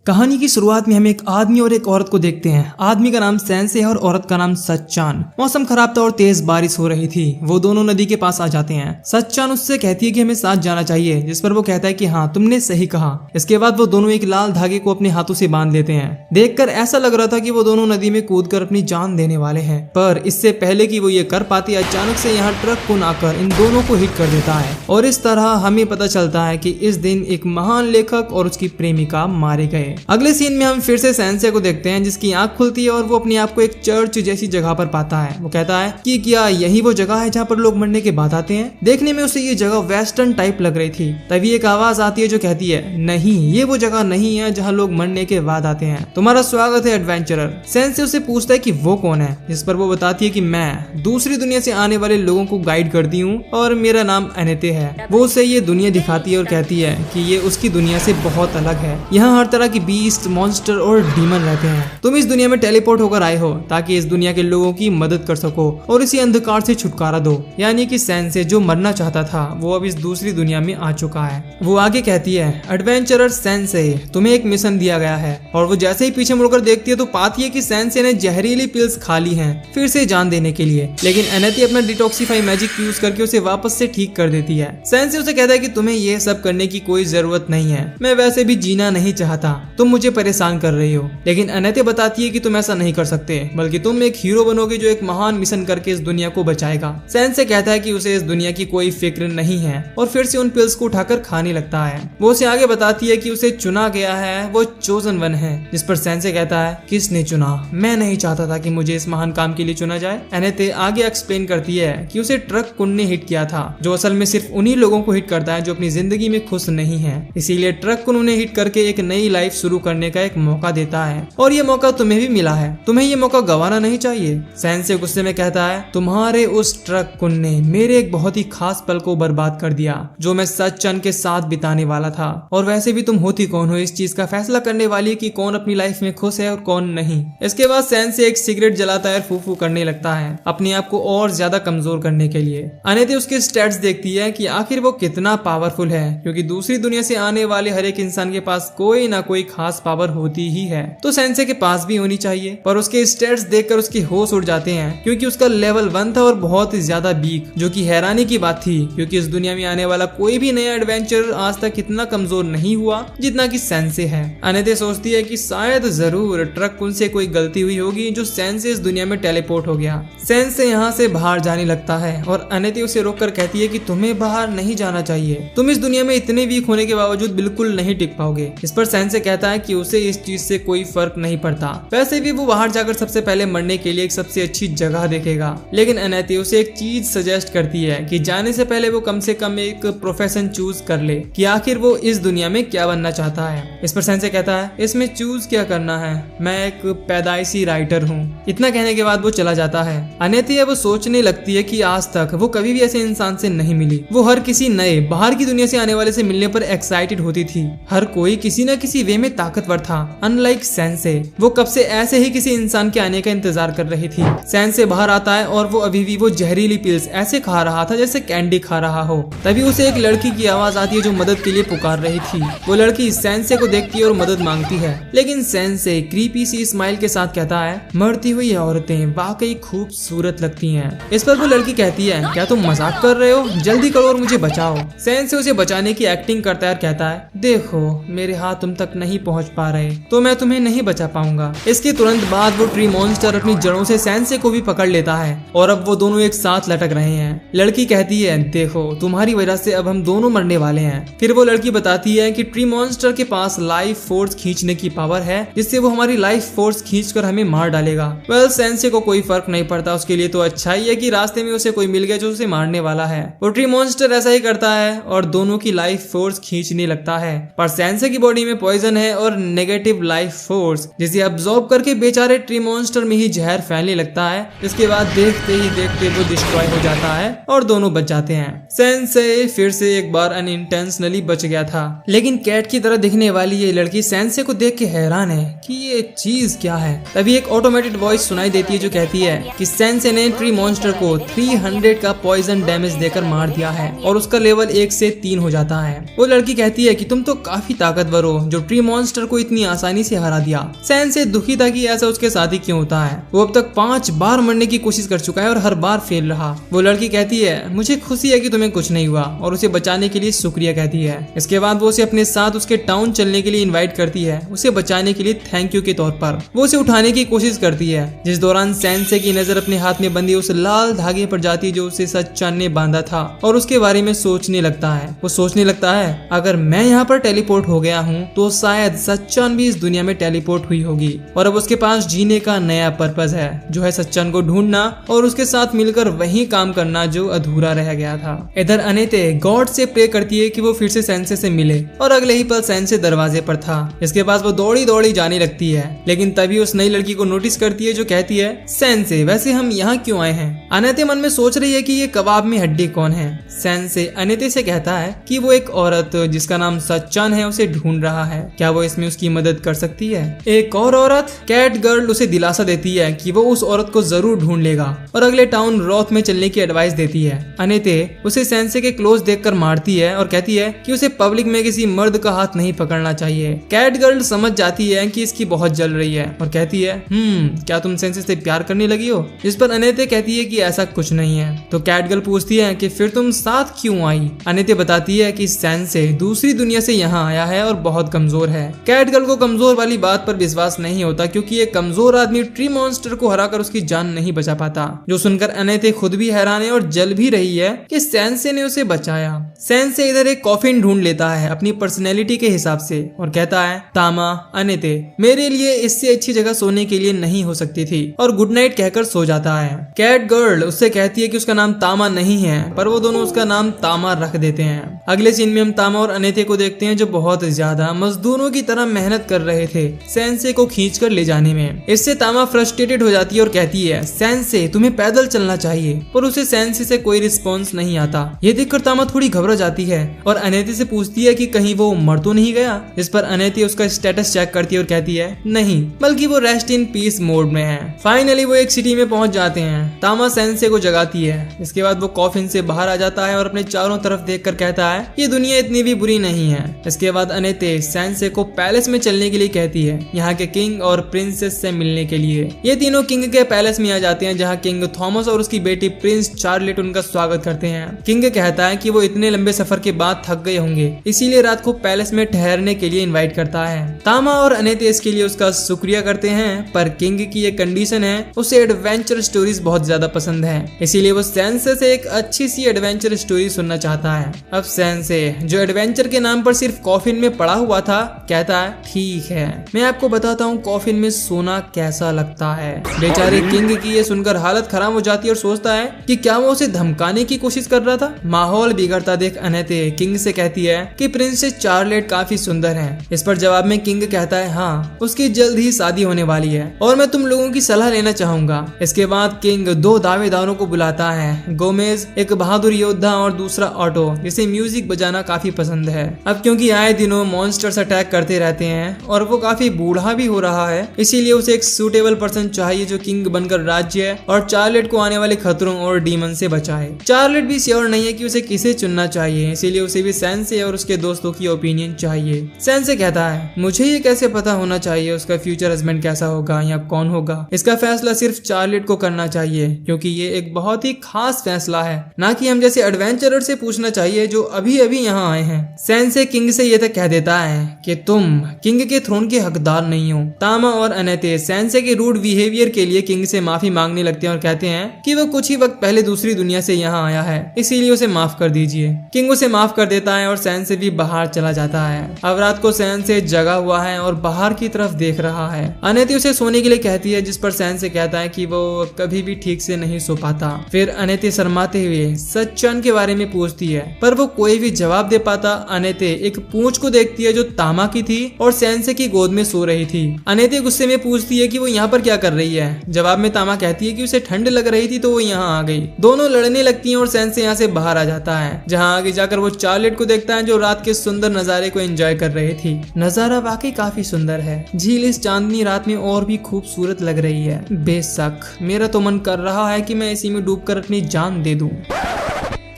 कहानी की शुरुआत में हम एक आदमी और एक औरत को देखते हैं। आदमी का नाम सेंसे है और औरत का नाम सच्चान। मौसम खराब था और तेज बारिश हो रही थी। वो दोनों नदी के पास आ जाते हैं। सच्चान उससे कहती है कि हमें साथ जाना चाहिए, जिस पर वो कहता है कि हाँ तुमने सही कहा। इसके बाद वो दोनों एक लाल धागे को अपने हाथों से बांध लेते हैं। देखकर ऐसा लग रहा था कि वो दोनों नदी में कूदकर अपनी जान देने वाले हैं, पर इससे पहले कि वो ये कर पाती अचानक से यहाँ ट्रक कौन आकर इन दोनों को हिट कर देता है और इस तरह हमें पता चलता है कि इस दिन एक महान लेखक और उसकी प्रेमिका मारे गए। अगले सीन में हम फिर से सेंसे को देखते हैं, जिसकी आंख खुलती है और वो अपने आप को एक चर्च जैसी जगह पर पाता है। वो कहता है कि क्या यही वो जगह है जहाँ पर लोग मरने के बाद आते हैं। देखने में उसे ये जगह वेस्टर्न टाइप लग रही थी। तभी एक आवाज आती है जो कहती है नहीं, ये वो जगह नहीं है जहाँ लोग मरने के बाद आते हैं। तुम्हारा स्वागत है एडवेंचरर। सेंसे उससे पूछता है कि वो कौन है, जिस पर वो बताती है कि मैं दूसरी दुनिया से आने वाले लोगों को गाइड करती हूँ और मेरा नाम अनेते है। वो उसे ये दुनिया दिखाती है और कहती है कि ये उसकी दुनिया से बहुत अलग है। यहाँ हर तरह की बीस्ट, मॉन्स्टर और डीमन रहते हैं। तुम इस दुनिया में टेलीपोर्ट होकर आए हो ताकि इस दुनिया के लोगों की मदद कर सको और इसी अंधकार से छुटकारा दो। यानी कि सेंसे जो मरना चाहता था वो अब इस दूसरी दुनिया में आ चुका है। वो आगे कहती है एडवेंचरर सेंसे, तुम्हें एक मिशन दिया गया है। और वो जैसे ही पीछे मुड़कर देखती है तो पाती है कि सेंसे ने जहरीली पिल्स खा ली हैं फिर से जान देने के लिए, लेकिन अनेते अपना डिटॉक्सिफाई मैजिक यूज करके उसे वापस से ठीक कर देती है। सेंसे उसे कहता है कि तुम्हें ये सब करने की कोई जरूरत नहीं है, मैं वैसे भी जीना नहीं चाहता, तुम मुझे परेशान कर रही हो। लेकिन अनेते बताती है कि तुम ऐसा नहीं कर सकते, बल्कि तुम एक हीरो बनोगे जो एक महान मिशन करके इस दुनिया को बचाएगा। सेंसे कहता है कि उसे इस दुनिया की कोई फिक्र नहीं है और फिर से उन पिल्स को उठाकर खाने लगता है। वो उसे आगे बताती है कि उसे चुना गया है, वो चोजन वन है। जिस पर सेंसे कहता है किसने चुना, मैं नहीं चाहता था कि मुझे इस महान काम के लिए चुना जाए। अनेते आगे एक्सप्लेन करती है कि उसे ट्रक कुन ने हिट किया था, जो असल में सिर्फ उन्हीं लोगों को हिट करता है जो अपनी जिंदगी में खुश नहीं है। इसीलिए ट्रक कुन उन्हें हिट करके एक नई लाइफ शुरू करने का एक मौका देता है और ये मौका तुम्हें भी मिला है, तुम्हें ये मौका गंवाना नहीं चाहिए। सेंसे गुस्से में कहता है तुम्हारे उस ट्रक कुन ने मेरे एक बहुत ही खास पल को बर्बाद कर दिया जो मैं सच्चन के साथ बिताने वाला था। और वैसे भी तुम होती कौन हो इस चीज का फैसला करने वाली कि कौन अपनी लाइफ में खुश है और कौन नहीं। इसके बाद सेंसे एक सिगरेट जलाता है और फू फू करने लगता है अपने आप को और ज्यादा कमजोर करने के लिए। अनेते उसके स्टैट्स देखती है कि आखिर वो कितना पावरफुल है, क्योंकि दूसरी दुनिया से आने वाले हर एक इंसान के पास कोई ना कोई खास पावर होती ही है, तो सेंसे के पास भी होनी चाहिए। पर उसके स्टेट्स देखकर उसके होश उड़ जाते हैं, क्योंकि उसका लेवल 1 था और बहुत ही ज्यादा वीक, जो कि हैरानी की बात थी, क्योंकि इस दुनिया में आने वाला कोई भी नया एडवेंचरर आज तक इतना कमजोर नहीं हुआ जितना कि सेंसे है। अनेते सोचती है कि शायद जरूर ट्रक कुन से कोई गलती हुई होगी जो सेंसे इस दुनिया में टेलीपोर्ट हो गया। सेंसे यहाँ से बाहर जाने लगता है और अनेते उसे रोककर कहती है कि तुम्हें बाहर नहीं जाना चाहिए, तुम इस दुनिया में इतने वीक होने के बावजूद बिल्कुल नहीं टिक पाओगे। इस पर सेंसे कहता है कि उसे इस चीज से कोई फर्क नहीं पड़ता, वैसे भी वो बाहर जाकर सबसे पहले मरने के लिए एक सबसे अच्छी जगह देखेगा। लेकिन अनेते उसे एक चीज सजेस्ट करती है कि जाने से पहले वो कम से कम एक प्रोफेशन चूज कर ले कि आखिर वो इस दुनिया में क्या बनना चाहता है। इस पर सेंसे कहता है इसमें चूज क्या करना है, मैं एक पैदाइशी राइटर हूँ। इतना कहने के बाद वो चला जाता है। अनेते अब सोचने लगती है कि आज तक वो कभी भी ऐसे इंसान से नहीं मिली। वो हर किसी नए बाहर की दुनिया से आने वाले से मिलने पर एक्साइटेड होती थी। हर कोई किसी न किसी वे में ताकतवर था। अनलाइक सेंसे, वो कब से ऐसे ही किसी इंसान के आने का इंतजार कर रही थी। सेंसे बाहर आता है और वो अभी भी वो जहरीली पिल्स ऐसे खा रहा था जैसे कैंडी खा रहा हो। तभी उसे एक लड़की की आवाज आती है जो मदद के लिए पुकार रही थी। वो लड़की सेंसे को देखती है और मदद मांगती है, लेकिन सेंसे क्रीपी सी स्माइल के साथ कहता है मरती हुई औरतें वाकई खूबसूरत लगती हैं। इस पर वो लड़की कहती है क्या तुम मजाक कर रहे हो, जल्दी करो और मुझे बचाओ। सेंसे उसे बचाने की एक्टिंग करता है और कहता है देखो मेरे हाथ तुम तक नहीं पहुंच पा रहे तो मैं तुम्हें नहीं बचा पाऊंगा। इसके तुरंत बाद वो ट्री मॉन्स्टर अपनी जड़ों से सेंसे को भी पकड़ लेता है और अब वो दोनों एक साथ लटक रहे हैं। लड़की कहती है देखो तुम्हारी वजह से अब हम दोनों मरने वाले हैं। फिर वो लड़की बताती है कि ट्री मॉन्स्टर के पास लाइफ फोर्स खींचने की पावर है, जिससे वो हमारी लाइफ फोर्स खींचकर हमें मार डालेगा। वेल सेंसे को कोई फर्क नहीं पड़ता, उसके लिए तो अच्छा ही है कि रास्ते में उसे कोई मिल गया जो उसे मारने वाला है। वो ट्री मॉन्स्टर ऐसा ही करता है और दोनों की लाइफ फोर्स खींचने लगता है, पर सेंसे की बॉडी में पॉइजन है और नेगेटिव लाइफ फोर्स, जिसे अब्सॉर्ब करके बेचारे ट्री मॉन्स्टर में ही जहर फैलने लगता है। इसके बाद देखते ही देखते वो डिस्ट्रॉय हो जाता है और दोनों बच जाते हैं। सेंसे फिर से एक बार अनइंटेंशनली बच गया था, लेकिन कैट की तरह दिखने वाली ये लड़की सेंसे को देख के हैरान है कि ये चीज क्या है। तभी एक ऑटोमेटेड वॉइस सुनाई देती है जो कहती है कि सेंसे ने ट्री मॉन्स्टर को 300 का पॉइजन डैमेज देकर मार दिया है और उसका लेवल 1 से 3 हो जाता है। वो लड़की कहती है कि तुम तो काफी ताकतवर हो जो ट्री मॉन्स्टर मॉन्स्टर को इतनी आसानी से हरा दिया। सेंसे दुखी था कि ऐसा उसके साथ ही क्यों होता है। वो अब तक 5 बार मरने की कोशिश कर चुका है और हर बार फेल रहा। वो लड़की कहती है मुझे खुशी है कि तुम्हें कुछ नहीं हुआ और उसे बचाने के लिए शुक्रिया कहती है। इसके बाद वो उसे अपने साथ उसके टाउन चलने के लिए इनवाइट करती है, उसे बचाने के लिए थैंक यू के तौर पर। वो उसे उठाने की कोशिश करती है, जिस दौरान सेंसे की नजर अपने हाथ में बंधी उस लाल धागे पर जाती है जो उसे सच्चान ने बांधा था और उसके बारे में सोचने लगता है। वो सोचने लगता है अगर मैं यहाँ पर टेलीपोर्ट हो गया हूँ तो शायद सच्चान भी इस दुनिया में टेलीपोर्ट हुई होगी और अब उसके पास जीने का नया पर्पस है, जो है सच्चान को ढूंढना और उसके साथ मिलकर वही काम करना जो अधूरा रह गया था। इधर अनेते गॉड से प्रे करती है कि वो फिर से सेंसे से मिले और अगले ही पल सेंसे दरवाजे पर था। इसके बाद वो दौड़ी दौड़ी जाने लगती है, लेकिन तभी उस नई लड़की को नोटिस करती है जो कहती है सेंसे वैसे हम यहाँ क्यों आए हैं। अनेते मन में सोच रही है कि ये कबाब में हड्डी कौन है। सेंसे अनेते से कहता है कि वो एक औरत जिसका नाम सच्चान है उसे ढूंढ रहा है, क्या वो इसमें उसकी मदद कर सकती है। एक और औरत कैट गर्ल उसे दिलासा देती है कि वो उस औरत को जरूर ढूंढ लेगा और अगले टाउन रॉथ में चलने की एडवाइस देती है। अनेते उसे सेंसे के क्लोज देखकर मारती है और कहती है कि उसे पब्लिक में किसी मर्द का हाथ नहीं पकड़ना चाहिए। कैट गर्ल समझ जाती है कि इसकी बहुत जल रही है और कहती है क्या तुम सेंसे से प्यार करने लगी हो, जिस पर अनेते कहती है कि ऐसा कुछ नहीं है। तो कैट गर्ल पूछती है कि फिर तुम साथ क्यों आई। अनेते बताती है कि सेंसे दूसरी दुनिया से यहाँ आया है और बहुत कमजोर है। कैट गर्ल को कमजोर वाली बात पर विश्वास नहीं होता क्योंकि एक कमजोर आदमी ट्री मॉन्स्टर को हराकर उसकी जान नहीं बचा पाता, जो सुनकर अनेते खुद भी हैरान है और जल भी रही है कि सेंसे ने उसे बचाया। सेंसे इधर एक कॉफिन ढूंढ लेता है अपनी पर्सनैलिटी के हिसाब से और कहता है तामा अनेते मेरे लिए इससे अच्छी जगह सोने के लिए नहीं हो सकती थी और गुड नाइट कहकर सो जाता है। कैट गर्ल उससे कहती है कि उसका नाम तामा नहीं है, पर वो दोनों उसका नाम तामा रख देते हैं। अगले सीन में हम तामा और अनेते को देखते हैं जो बहुत ज्यादा मजदूरों की तरह मेहनत कर रहे थे सेंसे को खींचकर ले जाने में। इससे तामा फ्रस्ट्रेटेड हो जाती है और कहती है सेंसे तुम्हें पैदल चलना चाहिए, पर उसे सेंसे से कोई रिस्पॉन्स नहीं आता। ये देखकर तामा थोड़ी घबरा जाती है और अनेते से पूछती है कि कहीं वो मर तो नहीं गया, जिस पर अनेते उसका स्टेटस चेक करती है और कहती है नहीं, बल्कि वो रेस्ट इन पीस मोड में है। फाइनली वो एक सिटी में पहुंच जाते हैं। तामा सेंसे को जगाती है। इसके बाद वो कॉफिन से बाहर आ जाता है और अपने चारों तरफ देखकर कहता है ये दुनिया इतनी भी बुरी नहीं है। इसके बाद अनेते सेंसे को पैलेस में चलने के लिए कहती है, यहाँ के किंग और प्रिंसेस से मिलने के लिए। ये तीनों किंग के पैलेस में आ जाते हैं जहाँ किंग थॉमस और उसकी बेटी प्रिंस चार्लेट उनका स्वागत करते हैं। किंग कहता है कि वो इतने लंबे सफर के बाद थक गए होंगे, इसीलिए रात को पैलेस में ठहरने के लिए इनवाइट करता है। तामा और अनेते इसके लिए उसका शुक्रिया करते हैं, पर किंग की ये कंडीशन है उसे एडवेंचर स्टोरीज बहुत ज्यादा पसंद है, इसीलिए वो सेंसे से एक अच्छी सी एडवेंचर स्टोरी सुनना चाहता है। अब सेंसे जो एडवेंचर के नाम पर सिर्फ कॉफिन में पड़ा हुआ था कहता है ठीक है मैं आपको बताता हूँ कॉफिन में सोना कैसा लगता है। बेचारे किंग की ये सुनकर हालत खराब हो जाती है और सोचता है कि क्या वो उसे धमकाने की कोशिश कर रहा था। माहौल बिगड़ता देख अनेते किंग से कहती है कि प्रिंसेस चार्लेट काफी सुंदर है। इस पर जवाब में किंग कहता है हाँ उसकी जल्द ही शादी होने वाली है और मैं तुम लोगों की सलाह लेना चाहूंगा। इसके बाद किंग 2 दावेदारों को बुलाता है, गोमेज एक बहादुर योद्धा और दूसरा ऑटो जिसे म्यूजिक बजाना काफी पसंद है। अब क्योंकि आए दिनों मॉन्स्टर्स अटैक करते रहते हैं और वो काफी बूढ़ा भी हो रहा है, इसीलिए उसे एक सूटेबल पर्सन चाहिए जो किंग बनकर राज्य और चार्लेट को आने वाले खतरों और डीमन से बचाए। चार्लेट भी श्योर नहीं है कि उसे किसे चुनना चाहिए, इसीलिए उसे भी सेंसे और उसके दोस्तों की ओपिनियन चाहिए। सेंसे कहता है मुझे ये कैसे पता होना चाहिए उसका फ्यूचर हस्बैंड कैसा होगा या कौन होगा। इसका फैसला सिर्फ चार्लेट को करना चाहिए क्योंकि ये एक बहुत ही खास फैसला है, ना कि हम जैसे एडवेंचरर से पूछना चाहिए जो अभी अभी यहाँ आए हैं। सेंसे किंग से ये तक कह देता है कि तुम किंग के थ्रोन के हकदार नहीं हो। तामा और अनेते सेंसे के रूड बिहेवियर के लिए किंग से माफी मांगने लगते हैं और कहते हैं कि वो कुछ ही वक्त पहले दूसरी दुनिया से यहाँ आया है, इसीलिए उसे माफ कर दीजिए। किंग उसे माफ कर देता है और सेंसे भी बाहर चला जाता है। अब रात को सेंसे जगा हुआ है और बाहर की तरफ देख रहा है। अनेते उसे सोने के लिए कहती है, जिस पर सेंसे कहता है कि वो कभी भी ठीक से नहीं सो पाता। फिर अनेते शर्माते हुए सच्चान के बारे में पूछती है, पर वो कोई भी जवाब दे पाता। अनेते एक पूंछ को देखती है जो तामा की थी और सेंसे की गोद में सो रही थी। अनेते गुस्से में पूछती है कि वो यहाँ पर क्या कर रही है। जवाब में तामा कहती है कि उसे ठंड लग रही थी तो वो यहाँ आ गई। दोनों लड़ने लगती हैं और सेंसे यहाँ से बाहर आ जाता है, जहाँ आगे जाकर वो चार्लेट को देखता है जो रात के सुंदर नजारे को एंजॉय कर रही थी। नजारा वाकई काफी सुंदर है। झील इस चांदनी रात में और भी खूबसूरत लग रही है। बेशक मेरा तो मन कर रहा है कि मैं इसी में डूबकर अपनी जान दे दूं।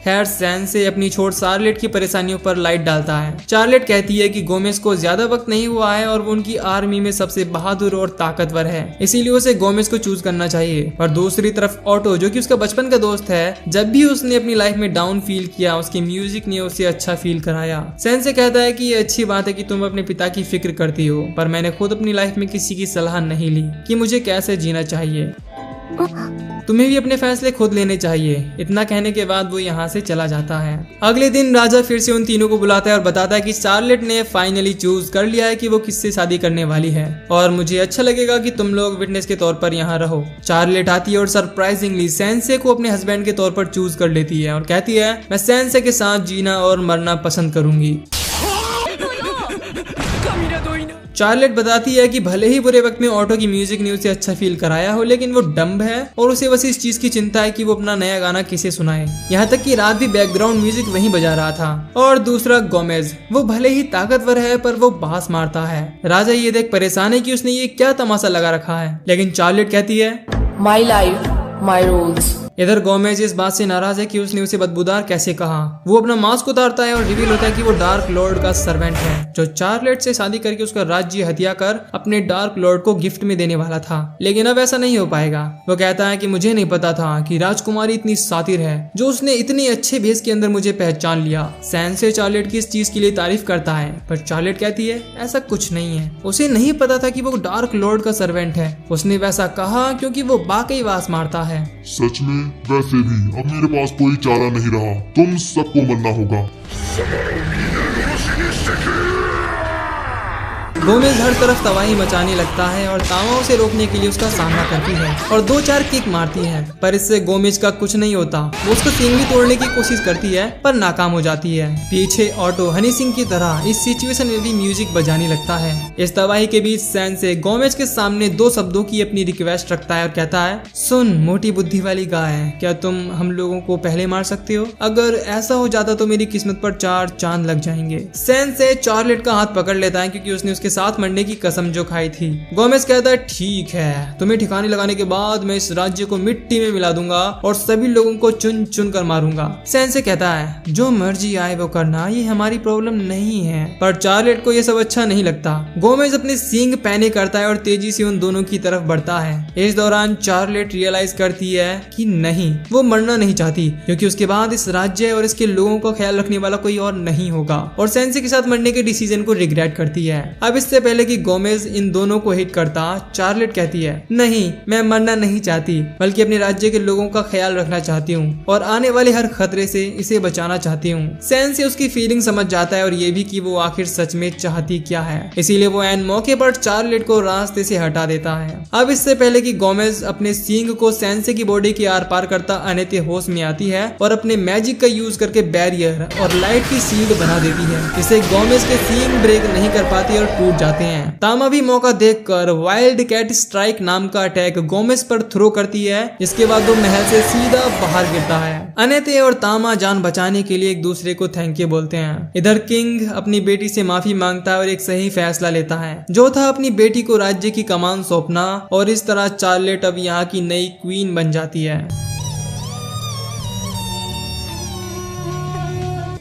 खैर सेंसे अपनी छोट चार्लेट की परेशानियों पर लाइट डालता है। चार्लेट कहती है कि गोमेज को ज्यादा वक्त नहीं हुआ है और वो उनकी आर्मी में सबसे बहादुर और ताकतवर है, इसीलिए उसे गोमेज को चूज करना चाहिए। और दूसरी तरफ ऑटो, जो कि उसका बचपन का दोस्त है, जब भी उसने अपनी लाइफ में डाउन फील किया उसकी म्यूजिक ने उसे अच्छा फील कराया। सेंसे कहता है कि ये अच्छी बात है कि तुम अपने पिता की फिक्र करती हो, पर मैंने खुद अपनी लाइफ में किसी की सलाह नहीं ली कि मुझे कैसे जीना चाहिए। तुम्हें भी अपने फैसले खुद लेने चाहिए। इतना कहने के बाद वो यहाँ से चला जाता है। अगले दिन राजा फिर से उन तीनों को बुलाता है और बताता है कि चार्लेट ने फाइनली चूज कर लिया है कि वो किससे शादी करने वाली है और मुझे अच्छा लगेगा कि तुम लोग विटनेस के तौर पर यहाँ रहो। चार्लेट आती है और सरप्राइजिंगली सेंसे को अपने हस्बैंड के तौर पर चूज कर लेती है और कहती है मैं सेंसे के साथ जीना और मरना पसंद करूंगी। चार्लेट बताती है कि भले ही बुरे वक्त में ऑटो की म्यूजिक ने उसे अच्छा फील कराया हो, लेकिन वो डम्ब है और उसे बस इस चीज की चिंता है कि वो अपना नया गाना किसे सुनाए। यहाँ तक कि रात भी बैकग्राउंड म्यूजिक वहीं बजा रहा था। और दूसरा गोमेज, वो भले ही ताकतवर है पर वो बांस मारता है। राजा ये देख परेशान है कि उसने ये क्या तमाशा लगा रखा है, लेकिन चार्लेट कहती है माई लाइफ माई रूल्स। इधर गोमेज इस बात से नाराज है कि उसने उसे बदबूदार कैसे कहा। वो अपना मास्क उतारता है और रिवील होता है कि वो डार्क लॉर्ड का सर्वेंट है, जो चार्लेट से शादी करके उसका राज्य हत्या कर अपने डार्क लॉर्ड को गिफ्ट में देने वाला था। लेकिन अब ऐसा नहीं हो पाएगा। वो कहता है कि मुझे नहीं पता था कि राजकुमारी इतनी सातिर है, जो उसने इतने अच्छे भेस के अंदर मुझे पहचान लिया। सेंसे चार्लेट की इस चीज के लिए तारीफ करता है, पर चार्लेट कहती है ऐसा कुछ नहीं है। उसे नहीं पता था कि वो डार्क लॉर्ड का सर्वेंट है। उसने वैसा कहा क्योंकि वो वाकई वास मारता है। सच में? वैसे भी अब मेरे पास कोई चारा नहीं रहा, तुम सबको मरना होगा। गोमेज हर तरफ तबाही मचाने लगता है और तामा उसे रोकने के लिए उसका सामना करती है और 2-4 किक मारती है, पर इससे गोमेज का कुछ नहीं होता। वो उसको सींग भी तोड़ने की कोशिश करती है पर नाकाम हो जाती है। पीछे ऑटो हनी सिंह की तरह इस सिचुएशन में भी म्यूजिक बजाने लगता है। इस तबाही के बीच सेंसे गोमेज के सामने 2 शब्दों की अपनी रिक्वेस्ट रखता है और कहता है सुन मोटी बुद्धि वाली गाय, क्या तुम हम लोगों को पहले मार सकते हो? अगर ऐसा हो जाता तो मेरी किस्मत पर 4 चांद लग जाएंगे। सेंसे चार्लेट का हाथ पकड़ लेता है क्योंकि उसने उसके साथ मरने की कसम जो खाई थी। गोमेज कहता है ठीक है, तुम्हें ठिकाने लगाने के बाद मैं इस राज्य को मिट्टी में मिला दूंगा और सभी लोगों को चुन चुन कर मारूंगा। सेंसे कहता है जो मर्जी आए वो करना, ये हमारी प्रॉब्लम नहीं है। पर चार्लेट को ये सब अच्छा नहीं लगता। गोमेज अपने सींग पहने करता है और तेजी से उन दोनों की तरफ बढ़ता है। इस दौरान चार्लेट रियलाइज करती है कि नहीं, वो मरना नहीं चाहती क्योंकि उसके बाद इस राज्य और इसके लोगों का ख्याल रखने वाला कोई और नहीं होगा, और सेंसे के साथ मरने के डिसीजन को रिग्रेट करती है। अब इससे पहले कि गोमेज इन दोनों को हिट करता, चार्लेट कहती है नहीं, मैं मरना नहीं चाहती बल्कि अपने राज्य के लोगों का ख्याल रखना चाहती हूँ और आने वाले हर खतरे से इसे बचाना चाहती हूँ। सेंसे उसकी फीलिंग समझ जाता है और ये भी कि वो आखिर सच में चाहती क्या है, इसीलिए वो एन मौके पर चार्लेट को रास्ते से हटा देता है। अब इससे पहले कि गोमेज अपने सींग को सेंसे की बॉडी के आर पार करता, अनेते होश में आती है और अपने मैजिक का यूज करके बैरियर और लाइट की शील्ड बना देती है। इसे गोमेज के सींग ब्रेक नहीं कर पाती और टूट जाते हैं। तामा भी मौका देखकर वाइल्ड कैट स्ट्राइक नाम का अटैक गोमेज पर थ्रो करती है, जिसके बाद वो महल से सीधा बाहर गिरता है। अनेते और तामा जान बचाने के लिए एक दूसरे को थैंक यू बोलते हैं। इधर किंग अपनी बेटी से माफी मांगता है और एक सही फैसला लेता है, जो था अपनी बेटी को राज्य की कमान सौंपना, और इस तरह चार्लेट अब यहाँ की नई क्वीन बन जाती है।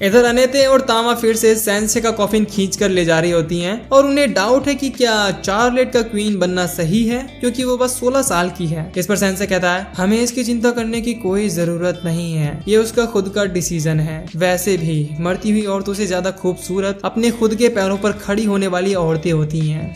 इधर अनेते और तामा फिर से सेंसे का कॉफिन खींच कर ले जा रही होती हैं और उन्हें डाउट है कि क्या चार्लेट का क्वीन बनना सही है, क्योंकि वो बस 16 साल की है। इस पर सेंसे कहता है हमें इसकी चिंता करने की कोई जरूरत नहीं है, ये उसका खुद का डिसीजन है। वैसे भी मरती हुई औरतों से ज्यादा खूबसूरत अपने खुद के पैरों पर खड़ी होने वाली औरतें होती हैं।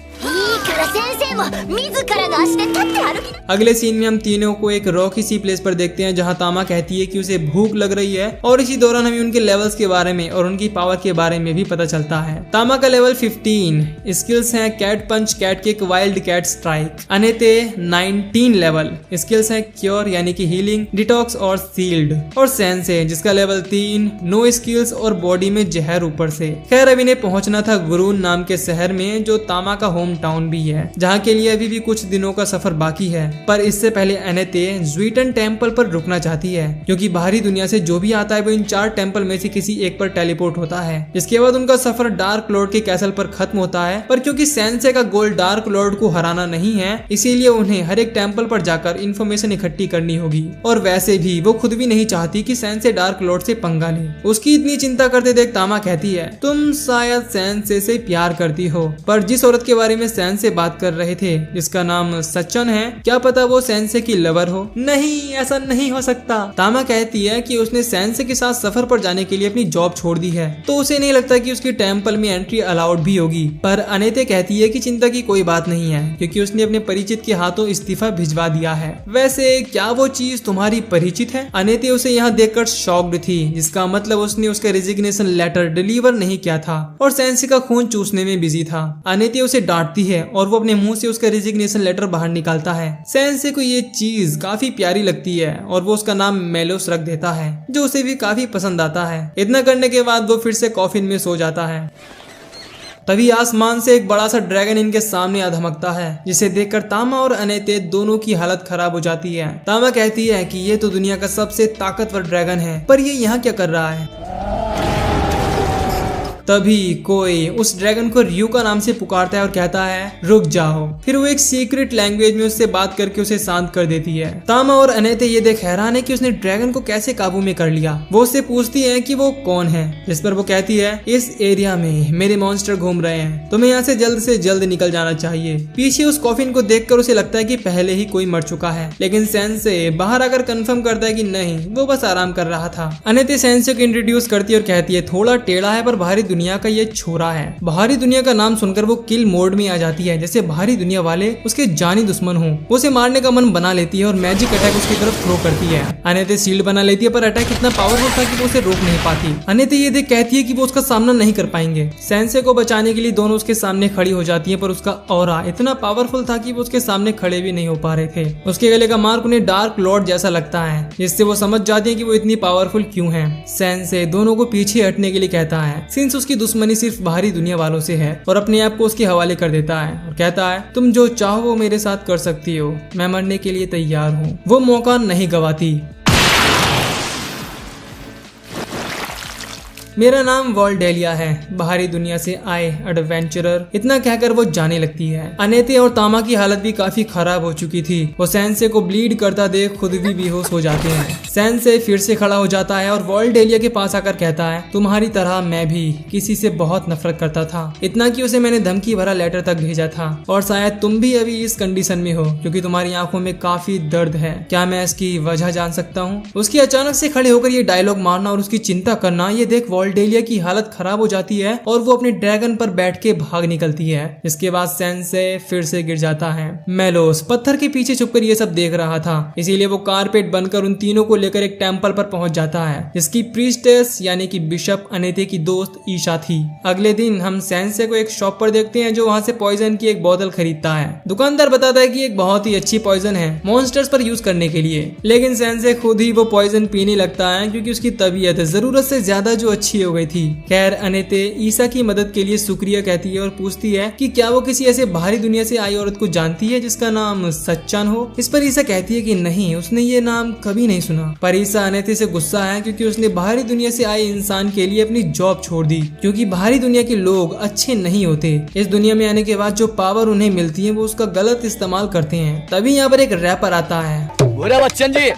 अगले सीन में हम तीनों को एक रॉकी सी प्लेस पर देखते हैं, जहां तामा कहती है कि उसे भूख लग रही है, और इसी दौरान हमें उनके लेवल्स के बारे में और उनकी पावर के बारे में भी पता चलता है। तामा का लेवल 15, स्किल्स हैं cat punch, cat kick, wild cat strike. Anete 19 level, skills हैं क्योर यानी कि हीलिंग, डिटॉक्स और सील्ड। और सेंसे जिसका लेवल 3, नो स्किल्स और बॉडी में जहर ऊपर से। खैर अब इन्हें पहुंचना था गुरून नाम के शहर में, जो तामा का होम टाउन भी है, जहाँ के लिए अभी भी कुछ दिनों का सफर बाकी है। पर इससे पहले अनेते ज्वीटन टेम्पल पर रुकना चाहती है, क्योंकि बाहरी दुनिया से जो भी आता है वो इन 4 टेम्पल में से किसी एक पर टेलीपोर्ट होता है। इसके बाद उनका सफर डार्क लॉर्ड के कैसल पर खत्म होता है। पर क्योंकि सेंसे का गोल डार्क लॉर्ड को हराना नहीं है, इसीलिए उन्हें हर एक टेम्पल पर जाकर इन्फॉर्मेशन इकट्ठी करनी होगी। और वैसे भी वो खुद भी नहीं चाहती कि सेंसे डार्क लॉर्ड से पंगा ले। उसकी इतनी चिंता करते देख तामा कहती है, तुम शायद सेंसे से प्यार करती हो। पर जिस औरत के बारे में सेंसे बात कर रहे थे, जिसका नाम सच्चन है, क्या पता वो सेंसे की लवर हो। नहीं, ऐसा नहीं हो सकता। तामा कहती है कि उसने सेंसे के साथ सफर पर जाने के लिए अपनी जॉब छोड़ दी है, तो उसे नहीं लगता कि उसकी टेम्पल में एंट्री अलाउड भी होगी। पर अनेते कहती है कि चिंता की कोई बात नहीं है, क्योंकि उसने अपने परिचित के हाथों इस्तीफा भिजवा दिया है। वैसे क्या वो चीज तुम्हारी परिचित है? अनेते उसे यहाँ देखकर शॉक्ड थी, जिसका मतलब उसने उसका रेजिग्नेशन लेटर डिलीवर नहीं किया था और सेंसे का खून चूसने में बिजी था। अनेते उसे डांटती है और वो अपने मुंह से उसका रेजिग्नेशन लेटर बाहर निकालता है। सेंसे को ये चीज काफी प्यारी लगती है और वो उसका नाम मेलोस रख देता है, जो उसे भी काफी पसंद आता है। इतना करने के बाद वो फिर से कॉफिन में सो जाता है। तभी आसमान से एक बड़ा सा ड्रैगन इनके सामने आ धमकता है, जिसे देखकर तामा और अनेते दोनों की हालत खराब हो जाती है। तामा कहती है कि ये तो दुनिया का सबसे ताकतवर ड्रैगन है, पर ये यहाँ क्या कर रहा है। तभी कोई उस ड्रैगन को रियू का नाम से पुकारता है और कहता है, रुक जाओ। फिर वो एक सीक्रेट लैंग्वेज में उससे बात करके उसे शांत कर देती है। तामा और अनेते ये देख हैरान है कि उसने ड्रैगन को कैसे काबू में कर लिया। वो उससे पूछती है कि वो कौन है, जिस पर वो कहती है, इस एरिया में मेरे मॉन्स्टर घूम रहे हैं, तुम्हें यहाँ से जल्द निकल जाना चाहिए। पीछे उस कॉफिन को देखकर उसे लगता है कि पहले ही कोई मर चुका है, लेकिन सेंसे बाहर आकर कंफर्म करता है कि नहीं, वो बस आराम कर रहा था। अनेते सेंसे को इंट्रोड्यूस करती है और कहती है, थोड़ा टेढ़ा है पर बाहरी दुनिया का ये छोरा है। बाहरी दुनिया का नाम सुनकर वो किल मोड में आ जाती है, जैसे बाहरी दुनिया वाले उसके जानी दुश्मन हो। उसे मारने का मन बना लेती है और मैजिक अटैक उसकी तरफ थ्रो करती है। अनेते शील्ड बना लेती है, पर अटैक इतना पावरफुल था कि वो उसे रोक नहीं पाती। अनेते ये देख कहती है कि वो उसका सामना नहीं कर पाएंगे। सेंसे को बचाने के लिए दोनों उसके सामने खड़ी हो जाती है, पर उसका ऑरा इतना पावरफुल था कि वो उसके सामने खड़े भी नहीं हो पा रहे थे। उसके गले का मार्क उन्हें डार्क लॉर्ड जैसा लगता है, जिससे वो समझ जाती है कि वो इतनी पावरफुल क्यों है। सेंसे दोनों को पीछे हटने के लिए कहता है, सिंस उसकी दुश्मनी सिर्फ बाहरी दुनिया वालों से है, और अपने आप को उसके हवाले कर देता है और कहता है, तुम जो चाहो वो मेरे साथ कर सकती हो, मैं मरने के लिए तैयार हूँ। वो मौका नहीं गवाती। मेरा नाम वॉल्डेलिया है, बाहरी दुनिया से आए एडवेंचरर। इतना कहकर वो जाने लगती है। अनेते और तामा की हालत भी काफी खराब हो चुकी थी। वो सेंसे को ब्लीड करता देख खुद भी बेहोश हो जाते हैं। सेंसे फिर से खड़ा हो जाता है और वॉल्डेलिया के पास आकर कहता है, तुम्हारी तरह मैं भी किसी से बहुत नफरत करता था, इतना कि उसे मैंने धमकी भरा लेटर तक भेजा था, और शायद तुम भी अभी इस कंडीशन में हो क्योंकि तुम्हारी आंखों में काफी दर्द है। क्या मैं इसकी वजह जान सकता हूँ? उसकी अचानक से खड़े होकर ये डायलॉग मारना और उसकी चिंता करना ये देख वॉल्डेलिया की हालत खराब हो जाती है और वो अपने ड्रैगन पर बैठ के भाग निकलती है। इसके बाद सेंसे फिर से गिर जाता है। मेलोस पत्थर के पीछे छुपकर ये सब देख रहा था, इसीलिए वो कारपेट बनकर उन तीनों को लेकर एक टेंपल पर पहुंच जाता है, जिसकी प्रीस्टेस यानी कि बिशप अनेते की दोस्त ईशा थी। अगले दिन हम सेंसे को एक शॉप पर देखते हैं, जो वहाँ से पॉइजन की एक बोतल खरीदता है। दुकानदार बताता है कि एक बहुत ही अच्छी पॉइजन है मॉन्स्टर्स पर यूज करने के लिए, लेकिन सेंसे खुद ही वो पॉइजन पीने लगता है क्योंकि उसकी तबीयत जरूरत से ज्यादा जो अच्छी हो गई थी। खैर अनेते ईशा की मदद के लिए शुक्रिया कहती है और पूछती है कि क्या वो किसी ऐसे बाहरी दुनिया से आई औरत को जानती है जिसका नाम सच्चान हो। इस पर ईशा कहती है कि नहीं, उसने ये नाम कभी नहीं सुना। पर ईशा अनेते से गुस्सा है क्योंकि उसने बाहरी दुनिया से आए इंसान के लिए अपनी जॉब छोड़ दी, क्योंकि बाहरी दुनिया के लोग अच्छे नहीं होते। इस दुनिया में आने के बाद जो पावर उन्हें मिलती है वो उसका गलत इस्तेमाल करते हैं। तभी यहाँ पर एक रैपर आता है बच्चन जी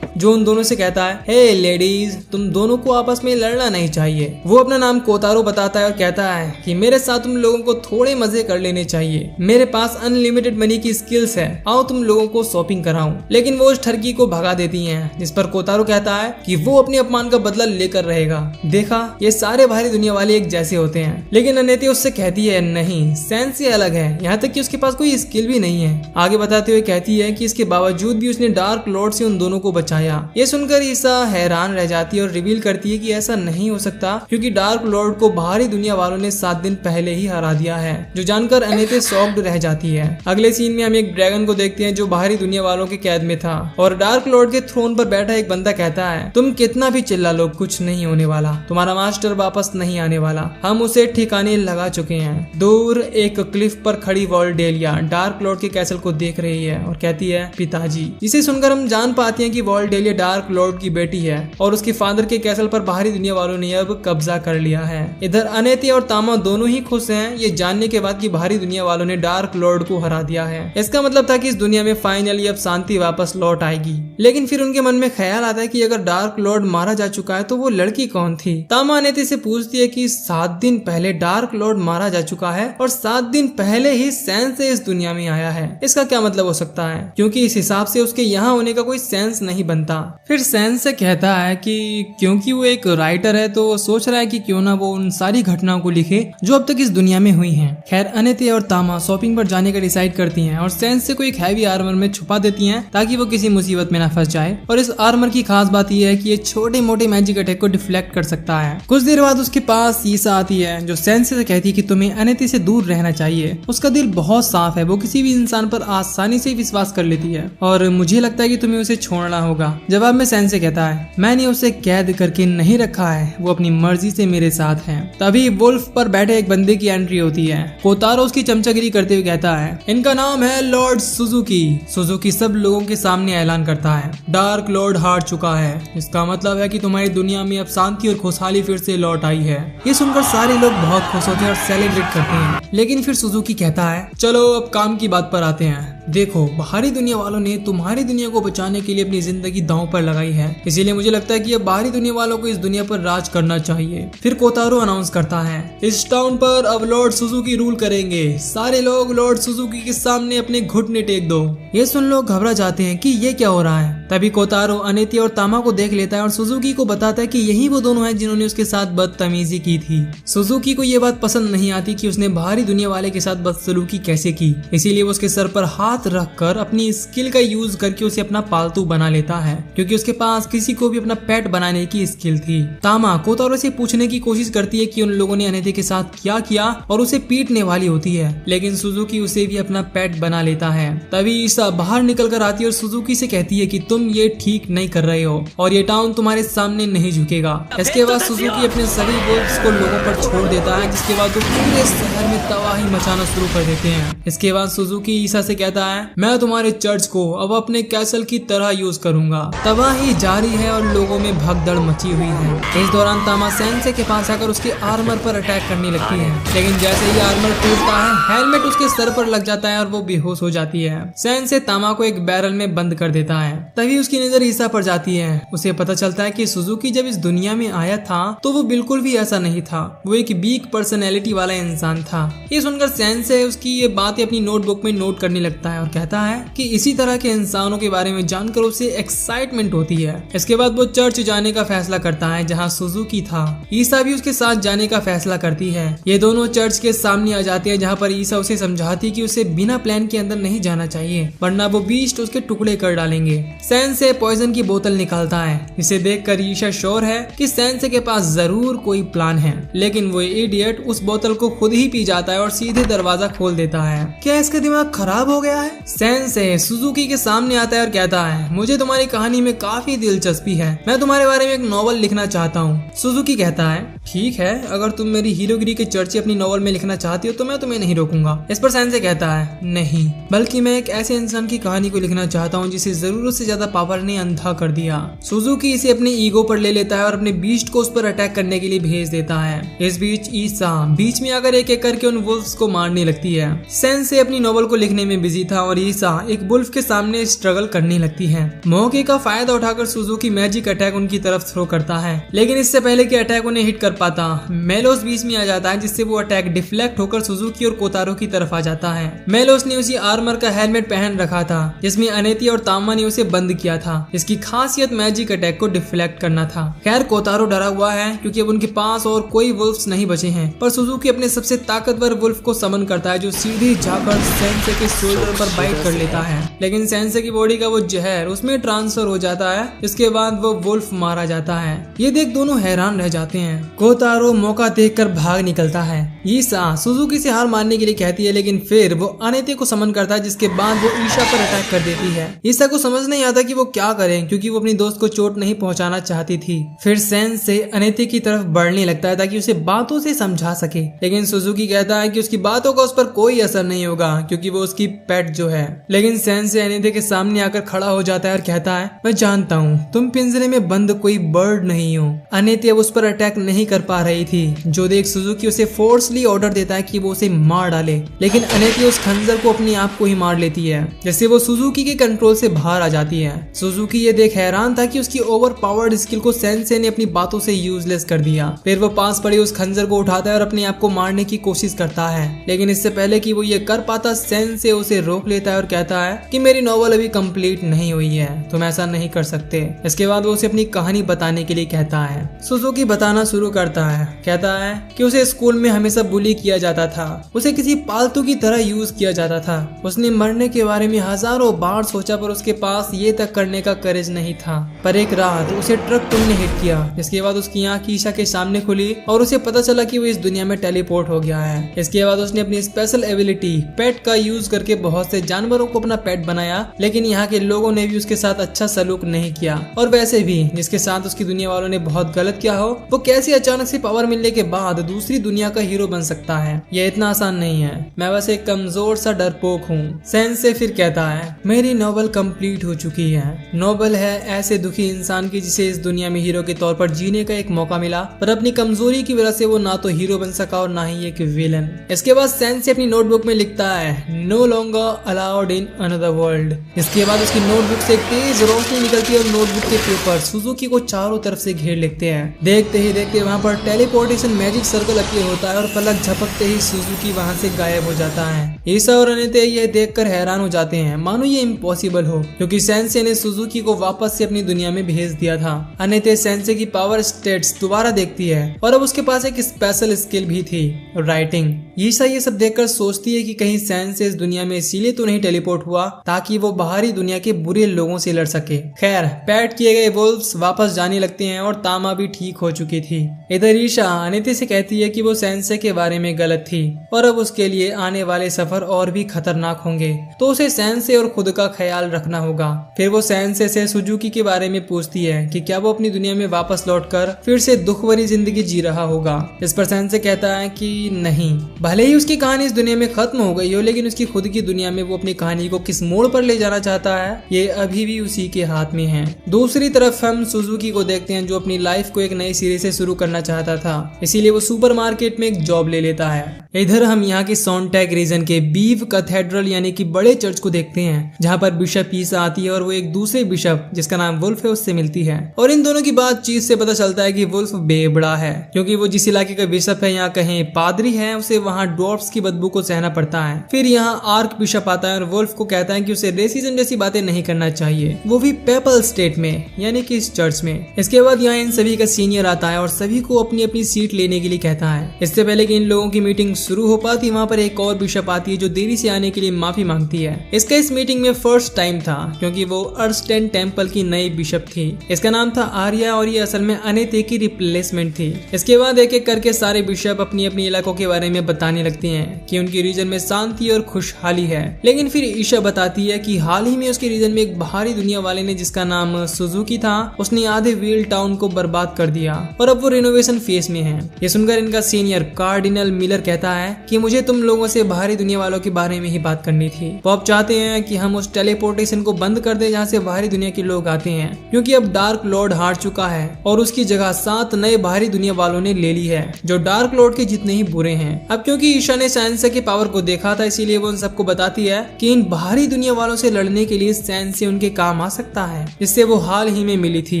जो उन दोनों से कहता है, हे लेडीज, तुम दोनों को आपस में लड़ना नहीं चाहिए। वो अपना नाम कोतारो बताता है और कहता है कि मेरे साथ तुम लोगों को थोड़े मजे कर लेने चाहिए, मेरे पास अनलिमिटेड मनी की स्किल्स है, आओ तुम लोगों को शॉपिंग कराऊं। लेकिन वो उस ठरकी को भगा देती हैं, जिस पर कोतारो कहता है कि वो अपने अपमान का बदला लेकर रहेगा। देखा, ये सारे बाहरी दुनिया वाले एक जैसे होते हैं। लेकिन अनेते उससे कहती है नहीं, सेंसे अलग है, यहाँ तक कि उसके पास कोई स्किल भी नहीं है। आगे बताते हुए कहती है कि इसके बावजूद भी उसने डार्क लॉर्ड से उन दोनों को बचाया गया। ये सुनकर ईसा हैरान रह जाती है और रिवील करती है कि ऐसा नहीं हो सकता क्योंकि डार्क लॉर्ड को बाहरी दुनिया वालों ने 7 दिन पहले ही हरा दिया है, जो जानकर अनेते शॉक्ड रह जाती है। अगले सीन में हम एक ड्रैगन को देखते हैं जो बाहरी दुनिया वालों के कैद में था और डार्क लॉर्ड के थ्रोन पर बैठा एक बंदा कहता है, तुम कितना भी चिल्ला लो कुछ नहीं होने वाला, तुम्हारा मास्टर वापस नहीं आने वाला, हम उसे ठिकाने लगा चुके हैं। दूर एक क्लिफ पर खड़ी वॉल्डेलिया डार्क लॉर्ड के कैसल को देख रही है और कहती है, पिताजी। इसे सुनकर हम जान पाते हैं कि वॉल्डेलिया डार्क लॉर्ड की बेटी है और उसके फादर के कैसल पर बाहरी दुनिया वालों ने अब कब्जा कर लिया है। इधर अनेती और तामा दोनों ही खुश हैं ये जानने के बाद कि बाहरी दुनिया वालों ने डार्क लॉर्ड को हरा दिया है। इसका मतलब था कि इस दुनिया में फाइनली अब शांति वापस लौट आएगी। लेकिन फिर उनके मन में ख्याल आता है कि अगर डार्क लॉर्ड मारा जा चुका है तो वो लड़की कौन थी। तामा अनेती से पूछती है कि 7 दिन पहले डार्क लॉर्ड मारा जा चुका है और 7 दिन पहले ही सेंस से इस दुनिया में आया है, इसका क्या मतलब हो सकता है, क्योंकि इस हिसाब से उसके यहाँ होने का कोई सेंस नहीं बनता। फिर सेंस से कहता है कि क्योंकि वो एक राइटर है तो सोच रहा है कि क्यों ना वो उन सारी घटनाओं को लिखे जो अब तक इस दुनिया में हुई हैं। खैर अनेती और तामा शॉपिंग पर जाने का डिसाइड करती हैं और सेंस से को एक हैवी आर्मर में छुपा देती हैं ताकि वो किसी मुसीबत में ना फंस जाए। और इस आर्मर की खास बात यह है कि ये छोटे मोटे मैजिक अटैक को डिफ्लेक्ट कर सकता है। कुछ देर बाद उसके पास ईसा आती है जो सेंस से कहती है कि तुम्हें अनेती से दूर रहना चाहिए, उसका दिल बहुत साफ है, वो किसी भी इंसान पर आसानी से विश्वास कर लेती है और मुझे लगता है कि तुम्हें उसे छोड़ना होगा। जवाब में सेंस से कहता है, मैंने उसे कैद करके नहीं रखा है, वो अपनी मर्जी से मेरे साथ है। तभी वुल्फ पर बैठे एक बंदे की एंट्री होती है। कोतारो उसकी चमचागिरी करते हुए कहता है, इनका नाम है लॉर्ड सुजुकी। सुजुकी सब लोगों के सामने ऐलान करता है, डार्क लॉर्ड हार चुका है, इसका मतलब है कि तुम्हारी दुनिया में अब शांति और खुशहाली फिर से लौट आई है। ये सुनकर सारे लोग बहुत खुश होते हैं और सेलिब्रेट करते हैं। लेकिन फिर सुजुकी कहता है, चलो अब काम की बात पर आते हैं। देखो बाहरी दुनिया वालों ने तुम्हारी दुनिया को बचाने के लिए अपनी जिंदगी दांव पर लगाई है, इसीलिए मुझे लगता है कि अब बाहरी दुनिया वालों को इस दुनिया पर राज करना चाहिए। फिर कोतारो अनाउंस करता है, इस टाउन पर अब लॉर्ड सुजुकी रूल करेंगे, सारे लोग लॉर्ड सुजुकी के सामने अपने घुटने टेक दो। ये सुन लोग घबरा जाते हैं कि ये क्या हो रहा है। तभी कोतारो अनेती और तामा को देख लेता है और सुजुकी को बताता है कि यही वो दोनों हैं जिन्होंने उसके साथ बदतमीजी की थी। सुजुकी को ये बात पसंद नहीं आती कि उसने बाहरी दुनिया वाले के साथ बदसलूकी कैसे की, इसीलिए वो उसके सर पर हाथ रखकर अपनी स्किल का यूज करके उसे अपना पालतू बना लेता है, क्योंकि उसके पास किसी को भी अपना पेट बनाने की स्किल थी। तामा कोतारो से पूछने की कोशिश करती है कि उन लोगों ने अनेती के साथ क्या किया और उसे पीटने वाली होती है, लेकिन सुजुकी उसे भी अपना पेट बना लेता है। तभी ईसा बाहर निकल कर आती है और सुजुकी से कहती है कि तुम ये ठीक नहीं कर रहे हो और ये टाउन तुम्हारे सामने नहीं झुकेगा। इसके बाद सुजुकी अपने सभी वुल्व्स को लोगों पर छोड़ देता है, जिसके बाद वो पूरे शहर में तबाही मचाना शुरू कर देते हैं। इसके बाद सुजुकी ईसा से कहता है, मैं तुम्हारे चर्च को अब अपने कैसल की तरह यूज करूंगा। तबाही जारी है और लोगों में भगदड़ मची हुई है। इस दौरान तामा सेंसे के पास आकर उसके आर्मर पर अटैक करने लगती है, लेकिन जैसे ही आर्मर टूटता है हेलमेट उसके सर पर लग जाता है और वो बेहोश हो जाती है। सेंसे तामा को एक बैरल में बंद कर देता है। तभी उसकी नजर ईसा पर जाती है। उसे पता चलता है कि सुजुकी जब इस दुनिया में आया था तो वो बिल्कुल भी ऐसा नहीं था, वो एक वीक पर्सनैलिटी वाला इंसान था। ये सुनकर सेंसे उसकी ये बातें अपनी नोटबुक में नोट करने लगता है और कहता है कि इसी तरह के इंसानों के बारे में जानकर उसे एक्साइटमेंट होती है। इसके बाद वो चर्च जाने का फैसला करता है जहाँ सुजुकी था। ईसा भी उसके साथ जाने का फैसला करती है। ये दोनों चर्च के सामने आ जाते हैं जहाँ पर ईसा उसे समझाती कि उसे बिना प्लान के अंदर नहीं जाना चाहिए वरना वो बीस्ट उसके टुकड़े कर डालेंगे। सेंसे पॉइजन की बोतल निकालता है। इसे देखकर ईसा श्योर है कि सेंसे के पास जरूर कोई प्लान है, लेकिन वो इडियट उस बोतल को खुद ही पी जाता है और सीधे दरवाजा खोल देता है। क्या इसका दिमाग खराब हो गया है? सेंसे सुजुकी के सामने आता है और कहता है, मुझे तुम्हारी कहानी में काफी दिलचस्पी है, मैं तुम्हारे बारे में एक नॉवल लिखना चाहता हूँ। सुजुकी कहता है, ठीक है, अगर तुम मेरी हीरोगिरी के चर्चे अपनी नॉवल में लिखना चाहती हो तो मैं तुम्हें नहीं रोकूंगा। इस पर सेंसे कहता है, नहीं, बल्कि मैं एक ऐसे इंसान की कहानी को लिखना चाहता हूँ जिसे जरूरत से ज्यादा पावर ने अंधा कर दिया। सुजुकी इसे अपने ईगो पर ले लेता है और अपने बीस्ट को उस पर अटैक करने के लिए भेज देता है। इस बीच ईसा बीच में आकर एक एक करके उन वुल्फ्स को मारने लगती है। सेंसे अपनी नॉवल को लिखने में बिजी था और ईसा एक वुल्फ के सामने स्ट्रगल करने लगती है। मौके का फायदा उठाकर सुजुकी मैजिक अटैक उनकी तरफ थ्रो करता है, लेकिन इससे पहले कि अटैक उन्हें हिट कर पाता। मेलोस बीच में आ जाता है जिससे वो अटैक डिफ्लेक्ट होकर सुजुकी और कोतारो की तरफ आ जाता है। मेलोस ने उसी आर्मर का हेलमेट पहन रखा था जिसमें अनेती और तामा ने उसे बंद किया था। इसकी खासियत मैजिक अटैक को डिफ्लेक्ट करना था। खैर कोतारो डरा हुआ है क्योंकि अब उनके पास और कोई वुल्फ्स नहीं बचे हैं, पर सुजुकी अपने सबसे ताकतवर वुल्फ को समन करता है जो सीधे जाकर सेंसे के शोल्डर पर बाइट कर लेता है। लेकिन सेंसे की बॉडी का वो जहर उसमें ट्रांसफर हो जाता है। इसके बाद वो वुल्फ मारा जाता है। ये देख दोनों हैरान रह जाते हैं। कोतारो मौका देखकर भाग निकलता है। ईसा सुजुकी से हार मानने के लिए कहती है, लेकिन फिर वो अनेते को समन करता है जिसके बाद वो ईशा पर अटैक कर देती है। ईसा को समझ नहीं आता कि वो क्या करे क्योंकि वो अपनी दोस्त को चोट नहीं पहुंचाना चाहती थी। फिर सेंसे अनेते की तरफ बढ़ने लगता है ताकि उसे बातों से समझा सके, लेकिन सुजुकी कहता है कि उसकी बातों का उस पर कोई असर नहीं होगा क्योंकि वो उसकी पेट जो है। लेकिन सेंसे अनेते के सामने आकर खड़ा हो जाता है और कहता है, मैं जानता हूँ तुम पिंजरे में बंद कोई बर्ड नहीं हो। अनेते अब उस पर अटैक नहीं कर पा रही थी जो देख सुजुकी उसे फोर्सली ऑर्डर देता है कि वो उसे मार डाले, लेकिन अनेते उस खंजर को अपने आप को ही मार लेती है जिससे वो सुजुकी के कंट्रोल से बाहर आ जाती है। सुजुकी ये देख हैरान था कि उसकी ओवर पावर्ड स्किल को सेंसे ने अपनी बातों से यूजलेस कर दिया। फिर वो पास पड़े उस खंजर को उठाता है और अपने आप को मारने की कोशिश करता है, लेकिन इससे पहले कि वो ये कर पाता सेंसे उसे रोक लेता है और कहता है कि मेरी नॉवल अभी कंप्लीट नहीं हुई है, तुम ऐसा नहीं कर सकते। इसके बाद वो उसे अपनी कहानी बताने के लिए कहता है। सुजुकी बताना शुरू करता है। कहता है कि उसे स्कूल में हमेशा बुली किया जाता था, उसे किसी पालतू की तरह यूज किया जाता था। उसने मरने के बारे में हजारों बार सोचा पर उसके पास ये तक करने का करेज नहीं था। पर एक रात उसे ट्रक ने हिट किया। इसके बाद उसकी आंख ईशा के सामने खुली और उसे पता चला कि वो इस दुनिया में टेलीपोर्ट हो गया है। इसके बाद उसने अपनी स्पेशल एबिलिटी पेट का यूज करके बहुत से जानवरों को अपना पेट बनाया, लेकिन यहाँ के लोगों ने भी उसके साथ अच्छा सलूक नहीं किया। और वैसे भी जिसके साथ उसकी दुनिया वालों ने बहुत गलत किया हो, वो कैसे अचानक से पावर मिलने के बाद दूसरी दुनिया का हीरो बन सकता है। यह इतना आसान नहीं है, मैं बस एक कमजोर सा डरपोक हूँ। सेंसे फिर कहता है, मेरी नॉवल कंप्लीट हो चुकी है। नॉवल है ऐसे दुखी इंसान की जिसे इस दुनिया में हीरो के तौर पर जीने का एक मौका मिला, पर अपनी कमजोरी की वजह से वो ना तो हीरो बन सका और ना ही एक विलन। इसके बाद सेंसे अपनी नोटबुक में लिखता है, no longer allowed in another world. इसके बाद उसकी नोटबुक से एक तेज रोशनी निकलती है और नोटबुक के पेपर सुजुकी को चारों तरफ से घेर लेते हैं। देखते ही देखते वहाँ पर टेलीपोर्टेशन मैजिक सर्कल अपीयर होता है और पलक झपकते ही सुजुकी वहाँ से गायब हो जाता है। ईसा और अनेते यह देखकर हैरान हो जाते हैं, मानो ये इम्पॉसिबल हो, क्योंकि सेंसे ने सुजुकी को वापस से अपनी दुनिया में भेज दिया था। अनेते सेंसे की पावर स्टेट्स दोबारा देखती है और अब उसके पास एक स्पेशल स्किल भी थी, राइटिंग। ईसा ये सब देखकर सोचती है कि कहीं सेंसे इस दुनिया में इसीलिए तो नहीं टेलीपोर्ट हुआ ताकि वो बाहरी दुनिया के बुरे लोगों से लड़ सके। खैर पैट किए गए वुल्फ्स वापस जाने लगते हैं और तामा भी ठीक हो चुकी थी। इधर ईशा अनेते से कहती है कि वो सेंसे के बारे में गलत थी और अब उसके लिए आने वाले सफर और भी खतरनाक होंगे, तो उसे सेंसे और खुद का ख्याल रखना होगा। फिर वो सेंसे से सुजुकी के बारे में पूछती है कि क्या वो अपनी दुनिया में वापस लौटकर फिर से दुख भरी जिंदगी जी रहा होगा। इस पर सेंसे कहता है कि नहीं, भले ही उसकी कहानी इस दुनिया में खत्म हो गई हो, लेकिन उसकी खुद की दुनिया में वो अपनी कहानी को किस मोड़ पर ले जाना चाहता है ये अभी भी उसी के हाथ में है। दूसरी तरफ हम सुजुकी को देखते हैं जो अपनी लाइफ को एक नई सिरे से शुरू करना चाहता था, इसीलिए वो सुपरमार्केट में एक जॉब ले लेता है। इधर हम यहाँ के सोनटैग रीजन के बीव कैथेड्रल यानी कि बड़े चर्च को देखते हैं, जहाँ पर बिशप ईसा आती है और वो एक दूसरे बिशप जिसका नाम वुल्फ है उससे मिलती है। और इन दोनों की बातचीत से पता चलता है कि वुल्फ बेबड़ा है, क्योंकि वो जिस इलाके का बिशप है यहाँ कहीं पादरी है, उसे वहाँ ड्वार्फ्स की बदबू को सहना पड़ता है। फिर यहाँ आर्क बिशप आता है और वुल्फ को कहता है कि उसे रेसिज्म जैसी बातें नहीं करना चाहिए, वो भी पेपल स्टेट में यानी कि इस चर्च में। इसके बाद यहाँ इन सभी का सीनियर आता है और सभी को अपनी अपनी सीट लेने के लिए कहता है। इससे पहले कि इन लोगों की मीटिंग शुरू हो पाती, वहाँ पर एक और बिशप आती है जो देरी से आने के लिए माफी मांगती है। इसका इस मीटिंग में फर्स्ट टाइम था क्योंकि वो अर्स्टेन टेम्पल की नई बिशप थी। इसका नाम था आर्या और ये असल में अनेते की रिप्लेसमेंट थी। इसके बाद एक एक करके सारे बिशप अपनी अपनी इलाकों के बारे में बताने लगते हैं कि उनकी रीजन में शांति और खुशहाली है। लेकिन फिर ईशा बताती है कि हाल ही में उसके रीजन में एक बाहरी दुनिया वाले ने जिसका नाम सुजुकी था, उसने आधे व्हील टाउन को बर्बाद कर दिया और अब वो रिनोवेशन फेज में है। ये सुनकर इनका सीनियर कार्डिनल मिलर कहता है कि मुझे तुम लोगों से बाहरी दुनिया वालों के बारे में ही बात करनी थी। वो अब चाहते हैं कि हम उस टेलीपोर्टेशन को बंद कर दे जहाँ से बाहरी दुनिया के लोग आते हैं, क्योंकि अब डार्क लॉर्ड हार चुका है और उसकी जगह 7 नए बाहरी दुनिया वालों ने ले ली है जो डार्क लॉर्ड के जितने ही बुरे हैं। अब क्योंकि ईशा ने सैनसे की पावर को देखा था, इसीलिए वो उन सबको बताती है कि इन बाहरी दुनिया वालों से लड़ने के लिए सैनसे उनके काम आ सकता है, जिससे वो हाल ही में मिली थी।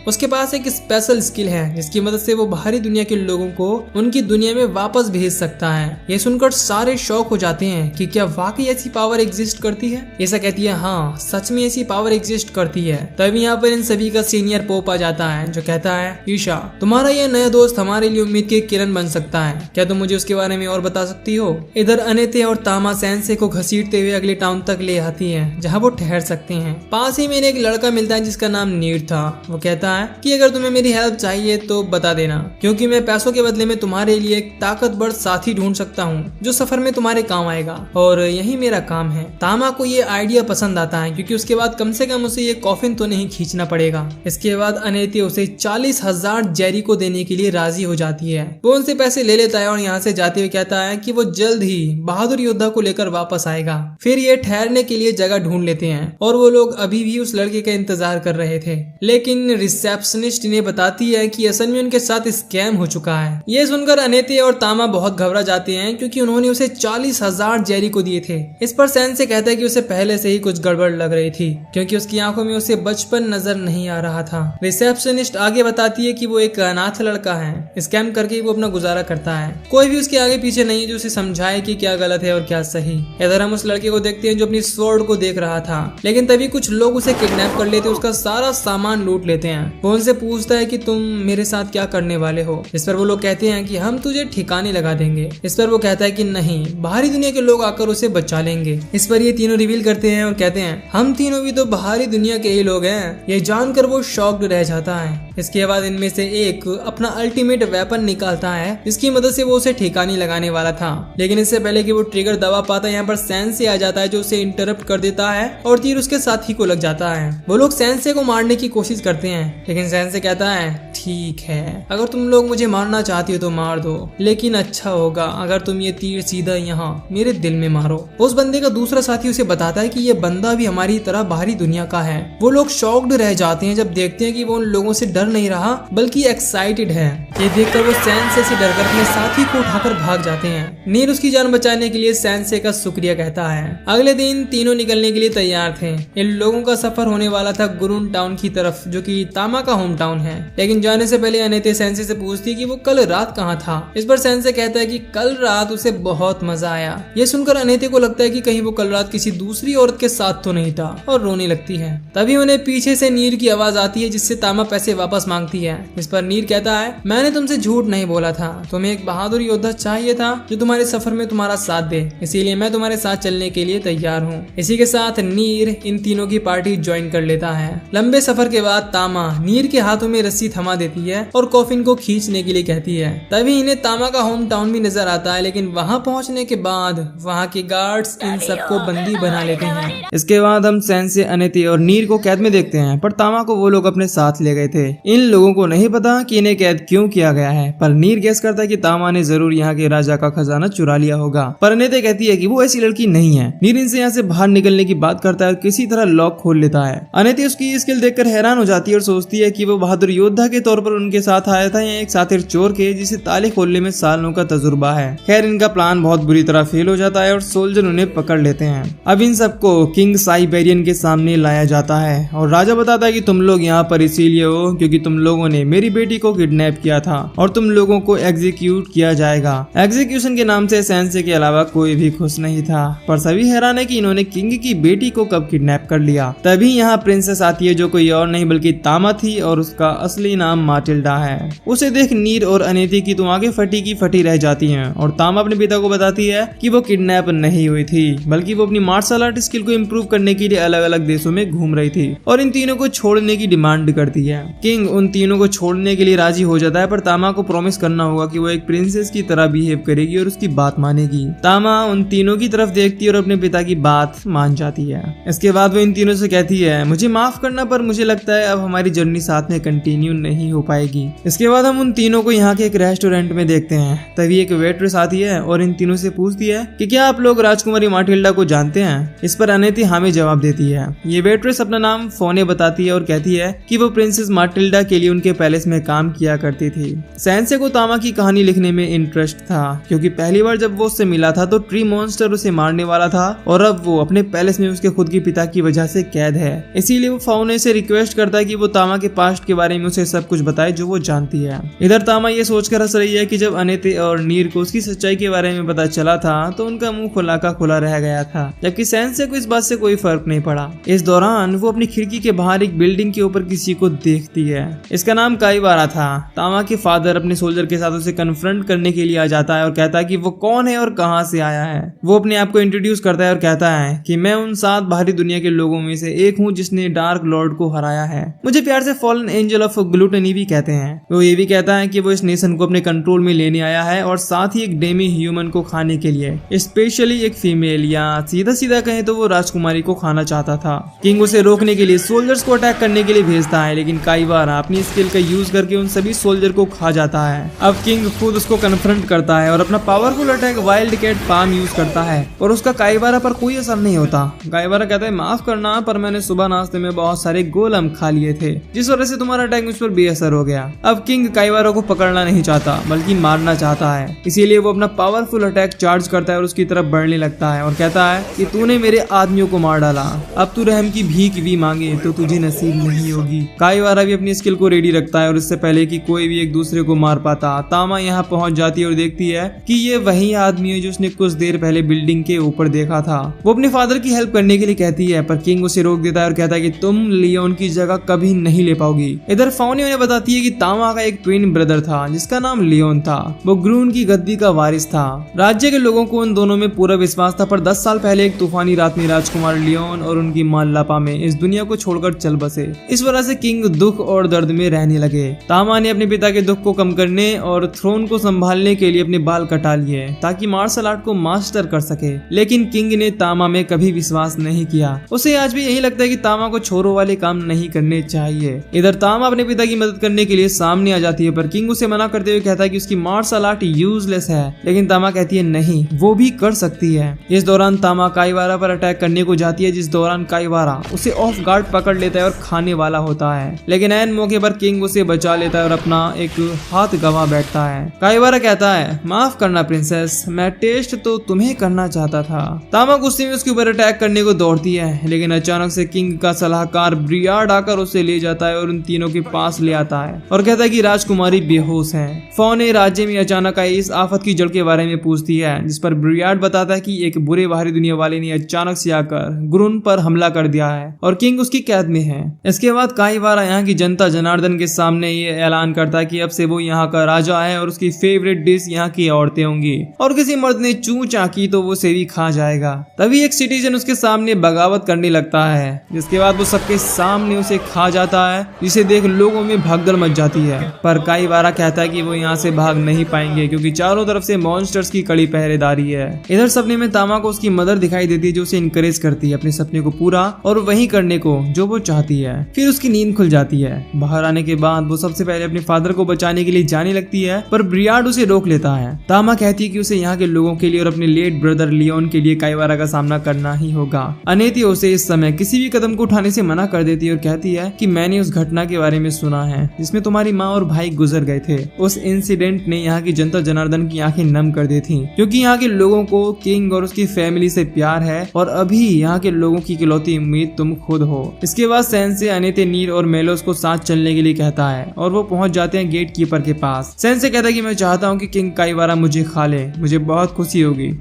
उसके पास एक स्पेशल स्किल है जिसकी मदद से वो बाहरी दुनिया के लोगों को उनकी दुनिया में वापस भेज सकता है। ये सुनकर सारे शौक हो जाते हैं कि क्या वाकई ऐसी पावर एग्जिस्ट करती है। ऐसा कहती है हाँ, सच में ऐसी पावर एग्जिस्ट करती है। तभी यहाँ पर इन सभी का सीनियर पोप आ जाता है जो कहता है ईशा, तुम्हारा ये नया दोस्त हमारे लिए उम्मीद की किरण बन सकता है, क्या तुम मुझे उसके बारे में और बता सकती हो। इधर अनेते और तामा सैनसे को घसीटते हुए अगले टाउन तक ले आती है जहाँ वो ठहर सकते हैं। पास ही में एक लड़का मिलता है जिसका नाम नीर था। वो कहता है कि अगर तुम्हें मेरी हेल्प चाहिए तो बता देना, क्योंकि मैं पैसों के बदले में तुम्हारे लिए एक ताकतवर साथी ढूंढ सकता हूँ जो सफर में तुम्हारे काम आएगा, और यही मेरा काम है। तामा को ये आइडिया पसंद आता है क्योंकि उसके बाद कम से कम उसे ये कॉफिन तो नहीं खींचना पड़ेगा। इसके बाद अनेती उसे 40,000 जेरी को देने के लिए राजी हो जाती है। वो उनसे पैसे ले लेता है और यहाँ से जाते हुए कहता है कि वो जल्द ही बहादुर योद्धा को लेकर वापस आएगा। फिर ये ठहरने के लिए जगह ढूंढ लेते हैं और वो लोग अभी भी उस लड़के का इंतजार कर रहे थे, लेकिन रिसेप्शनिस्ट इन्हें बताती है कि असल में उनके साथ स्कैम हो चुका है। ये सुनकर अनेते और तामा बहुत घबरा जाते हैं क्योंकि उन्होंने उसे 40,000 जेरी को दिए थे। इस पर सैनसे कहता है कि उसे पहले से ही कुछ गड़बड़ लग रही थी क्योंकि उसकी आंखों में उसे बचपन नजर नहीं आ रहा था। रिसेप्शनिस्ट आगे बताती है कि वो एक अनाथ लड़का है, स्कैम करके वो अपना गुजारा करता है। कोई भी उसके आगे पीछे नहीं जो उसे समझाए कि क्या गलत है और क्या सही। इधर हम उस लड़के को देखते हैं जो अपनी स्वॉर्ड को देख रहा था, लेकिन तभी कुछ लोग उसे किडनैप कर लेते, उसका सारा सामान लूट लेते हैं। वो उनसे पूछता है कि तुम मेरे साथ क्या करने वाले हो। इस पर वो लोग कहते हैं कि हम तुझे ठिकाने लगा देंगे। इस पर वो कहता है कि नहीं, बाहरी दुनिया के लोग आकर उसे बचा लेंगे। इस पर ये तीनों रिवील करते हैं और कहते हैं हम तीनों भी तो बाहरी दुनिया के ही लोग हैं। ये जानकर वो शॉक्ड रह जाता है। इसके बाद इनमें से एक अपना अल्टीमेट वेपन निकालता है जिसकी मदद से वो उसे ठिकाने लगाने वाला था, लेकिन इससे पहले कि वो ट्रिगर दबा पाता है यहाँ पर सैनसे आ जाता है जो उसे इंटरप्ट कर देता है और तीर उसके साथी को लग जाता है। वो लोग सैनसे को मारने की कोशिश करते हैं, लेकिन सैनसे कहता है ठीक है, अगर तुम लोग मुझे मारना चाहती हो तो मार दो, लेकिन अच्छा होगा अगर तुम ये तीर सीधा यहाँ मेरे दिल में मारो। उस बंदे का दूसरा साथी उसे बताता है कि ये बंदा भी हमारी तरह बाहरी दुनिया का है। वो लोग शॉक्ड रह जाते हैं जब देखते हैं कि वो उन लोगों से डर नहीं रहा बल्कि एक्साइटेड है। ये देखकर वो सैनसे से डरकर अपने साथी को उठाकर भाग जाते हैं। नीर उसकी जान बचाने के लिए सैनसे का शुक्रिया कहता है। अगले दिन तीनों निकलने के लिए तैयार थे। इन लोगों का सफर होने वाला था गुरुन टाउन की तरफ जो कि तामा का होम टाउन है, लेकिन जाने से पहले अनेते सैनसे से पूछती कि वो कल रात कहाँ था। इस पर सैनसे कहता है कि कल रात उसे बहुत मजा आया। ये सुनकर अनेते को लगता है कि कहीं वो कल रात किसी दूसरी औरत के साथ तो नहीं था और रोने लगती है। तभी उन्हें पीछे से नीर की आवाज आती है जिससे तामा पैसे वापस मांगती है। इस पर नीर कहता है मैंने तुमसे झूठ नहीं बोला था, तुम्हें एक बहादुर योद्धा चाहिए था जो तुम्हारे सफर में तुम्हारा साथ दे, इसीलिए मैं तुम्हारे साथ चलने के लिए तैयार हूँ। इसी के साथ नीर इन तीनों की पार्टी ज्वाइन कर लेता है। लंबे सफर के बाद तामा नीर के हाथों में रस्सी थमा देती है और कॉफिन को खींचने के लिए कहती है। तभी इन्हें तामा का होम टाउन भी नजर आता है, लेकिन वहाँ पहुँचने के बाद वहाँ के गार्ड्स इन सबको बंदी बना लेते हैं। इसके बाद हम सैनसे, अनेते और नीर को कैद में देखते हैं, पर तामा को वो लोग अपने साथ ले गए थे। इन लोगों को नहीं पता कि इन्हें कैद क्यों किया गया है, पर नीर गेस करता है कि तामा ने जरूर यहाँ के राजा का खजाना चुरा लिया होगा, पर अनेते कहती है कि वो ऐसी लड़की नहीं है। नीर इनसे यहाँ से बाहर निकलने की बात करता है और किसी तरह लॉक खोल लेता है। अनेते उसकी स्किल देखकर हैरान हो जाती है और सोचती है कि वो बहादुर योद्धा के तौर पर उनके साथ आया था या एक सातिर चोर के जिसे ताले खोलने में सालों का तजुर्बा है। खैर इनका प्लान बहुत बुरी तरह फेल हो जाता है और सोल्जर उन्हें पकड़ लेते हैं। अब इन सबको किंग साइबेरियन के सामने लाया जाता है और राजा बताता है कि तुम लोग यहाँ पर इसीलिए हो क्योंकि तुम लोगों ने मेरी बेटी को किडनैप किया था और तुम लोगों को एग्जीक्यूट किया जाएगा। एग्जीक्यूशन के नाम से सैनसे के अलावा कोई भी खुश नहीं था, पर सभी हैरान है कि इन्होंने किंग की बेटी को कब किडनैप कर लिया। तभी यहाँ प्रिंसेस आती है जो कोई और नहीं बल्कि तामा थी और उसका असली नाम माटिल्डा है। उसे देख नीर और अनेती की तो आगे फटी की फटी रह जाती हैं और तामा अपने पिता को बताती है कि वो किडनैप नहीं हुई थी बल्कि वो अपनी मार्शल आर्ट स्किल को इम्प्रूव करने के लिए अलग अलग देशों में घूम रही थी और इन तीनों को छोड़ने की डिमांड करती है। किंग उन तीनों को छोड़ने के लिए राजी हो जाता है, पर तामा को प्रॉमिस करना होगा कि वो एक प्रिंसेस की तरह बिहेव करेगी और उसकी बात मानेगी। तामा उन तीनों की तरफ देखती है और अपने पिता की बात मान जाती है। इसके बाद वो इन तीनों से कहती है मुझे माफ करना, पर मुझे लगता है अब हमारी जर्नी साथ में कंटिन्यू नहीं नहीं हो पाएगी। इसके बाद हम उन तीनों को यहाँ के एक रेस्टोरेंट में देखते हैं। तभी एक वेट्रेस आती है और इन तीनों से पूछती है कि क्या आप लोग राजकुमारी माटिल्डा को जानते हैं। इस पर अनेती हमें जवाब देती है। ये वेट्रेस अपना नाम फोने बताती है और कहती है कि वो प्रिंसेस माटिल्डा के लिए उनके पैलेस में काम किया करती थी। सैंसे को तामा की कहानी लिखने में इंटरेस्ट था, क्योंकि पहली बार जब वो उससे मिला था तो ट्री मॉन्स्टर उसे मारने वाला था और अब वो अपने पैलेस में उसके खुद के पिता की वजह से कैद है। इसीलिए वो फाउने से रिक्वेस्ट करता है कि वो तामा के पास्ट के बारे में उसे सब कुछ बताए जो वो जानती है। इधर तामा ये सोचकर हंस रही है कि जब अनेते और नीर को उसकी सच्चाई के बारे में पता चला था तो उनका मुंह खुला का खुला रह गया था, जबकि सैंसे को इस बात से कोई फर्क नहीं पड़ा। इस दौरान वो अपनी खिड़की के बाहर एक बिल्डिंग के ऊपर किसी को देखती है। इसका नाम काईवारा था। तामा के फादर अपने सोल्जर के साथ उसे कन्फ्रंट करने के लिए आ जाता है और कहता है कि वो कौन है और कहां से आया है। वो अपने आप को इंट्रोड्यूस करता है और कहता है कि मैं उन 7 बाहरी दुनिया के लोगों में से एक हूँ जिसने डार्क लॉर्ड को हराया है। मुझे प्यार से फॉलन एंजल ऑफ ग्लूटनी भी कहते हैं। वो ये भी कहता है कि वो इस नेशन को अपने कंट्रोल में लेने आया है और साथ ही एक डेमी ह्यूमन को खाने के लिए, स्पेशली एक फीमेल, या सीधा सीधा कहें तो वो राजकुमारी को खाना चाहता था। किंग उसे रोकने के लिए सोल्जर्स को अटैक करने के लिए भेजता है, लेकिन काईवारा अपनी स्किल का यूज करके उन सभी सोल्जर को खा जाता है। अब किंग खुद उसको कन्फ्रंट करता है और अपना powerful attack wild cat palm use करता है और उसका काईवारा पर कोई असर नहीं होता। काईवारा कहता है माफ करना, पर मैंने सुबह नाश्ते में बहुत सारे गोलम खा लिए थे, जिस वजह से तुम्हारा अटैक मुझ पर बेअसर हो गया। अब किंग काईवारा को पकड़ना नहीं चाहता बल्कि मारना चाहता है, इसीलिए वो अपना पावरफुल अटैक चार्ज करता है और उसकी तरफ बढ़ने लगता है और कहता है कि तूने मेरे आदमियों को मार डाला, अब तू रहम की भीख भी मांगे तो तुझे नसीब नहीं होगी। काईवारा भी अपनी स्किल को रेडी रखता है और इससे पहले कि कोई भी एक दूसरे को मार पाता, तामा यहाँ पहुंच जाती है और देखती है कि ये वही आदमी है जो उसने कुछ देर पहले बिल्डिंग के ऊपर देखा था। वो अपने फादर की हेल्प करने के लिए कहती है, पर किंग उसे रोक देता है और कहता है कि तुम लियोन की जगह कभी नहीं ले पाओगी। इधर फाउने उन्हें बताती है कि तामा का एक ट्विन ब्रदर था जिसका नाम लियोन था। वो ग्रून की गद्दी का वारिस था। राज्य के लोगों को उन दोनों में पूरा विश्वास था, पर 10 साल पहले एक तूफानी रात में राजकुमार लियोन और उनकी मां लापा में इस दुनिया को छोड़कर चल बसे। इस वजह से किंग दुख और दर्द में रहने लगे। तामा ने अपने पिता के दुख को कम करने और थ्रोन को संभालने के लिए अपने बाल कटा लिए ताकि मार्शल आर्ट को मास्टर कर सके, लेकिन किंग ने तामा में कभी विश्वास नहीं किया। उसे आज भी यही लगता है कि तामा को छोरों वाले काम नहीं करने चाहिए। इधर तामा अपने पिता की मदद करने के लिए सामने आ जाती है, पर किंग उसे मना करते हुए कहता है कि उसकी मार्शल आर्ट यूजलेस है, लेकिन तामा कहती है नहीं, वो भी कर सकती है। इस दौरान तामा काईवारा पर अटैक करने को जाती है, जिस दौरान काईवारा उसे ऑफ गार्ड पकड़ लेता है और खाने वाला होता है, लेकिन ऐन मौके पर किंग उसे बचा लेता है और अपना एक हाथ गंवा बैठता है। काईवारा कहता है माफ करना प्रिंसेस, मैं टेस्ट तो तुम्हें करना चाहता था। तामा गुस्से में उसके ऊपर अटैक करने को दौड़ती है, लेकिन अचानक से किंग का सलाहकार ब्रियार्ड आकर उसे ले जाता है और उन तीनों के पास ले आता है और कहता है कि राजकुमारी बेहोश है। फौने राज्य में अचानक आई इस आफत की जड़ के बारे में पूछती है, जिस पर ब्रियार्ड बताता है कि एक बुरे बाहरी दुनिया वाले ने अचानक से आकर ग्रून पर हमला कर दिया है और किंग उसकी कैद में है। इसके बाद काईवारा यहाँ की जनता जनार्दन के सामने ये ऐलान करता है कि अब से वो यहाँ का राजा है और उसकी फेवरेट डिश यहाँ की औरतें होंगी और किसी मर्द ने चू चाकी तो वो उसे भी खा जाएगा। तभी एक सिटीजन उसके सामने बगावत करने लगता है, जिसके बाद वो सबके सामने उसे खा जाता है, जिसे देख लोगों में भगदड़ मच जाती है। पर काईवारा कहता है कि वो यहाँ से भाग नहीं पाएंगे क्योंकि चारों तरफ से मॉन्स्टर्स की कड़ी पहरेदारी है। इधर सपने में तामा को उसकी मदर दिखाई देती है जो उसे इनकरेज करती है अपने सपने को पूरा और वही करने को जो वो चाहती है। फिर उसकी नींद खुल जाती है। बाहर आने के बाद वो सबसे पहले अपने फादर को बचाने के लिए जाने लगती है, पर ब्रियार्ड उसे रोक लेता है। तामा कहती है कि उसे यहाँ के लोगों के लिए और अपने लेट ब्रदर लियोन के लिए काईवारा का सामना करना ही होगा। अनेती उसे इस समय किसी भी कदम को उठाने से मना कर देती है और कहती है कि मैंने उस घटना के बारे में सुना है जिसमें तुम्हारी माँ और भाई गुजर गए थे। उस इंसिडेंट ने यहाँ की जनता जनार्दन की आंखें नम कर दी थी, क्योंकि यहाँ के लोगों को किंग और उसकी फैमिली से प्यार है और अभी यहाँ के लोगों की इकलौती उम्मीद तुम खुद हो। इसके बाद सैंसे अनेते नीर और मेलोस को साथ चलने के लिए कहता है और वो पहुंच जाते हैं गेट कीपर के पास। सैंसे कहता है कि मैं चाहता हूँ कि किंग काईवारा मुझे खा ले, मुझे बहुत खुशी होगी।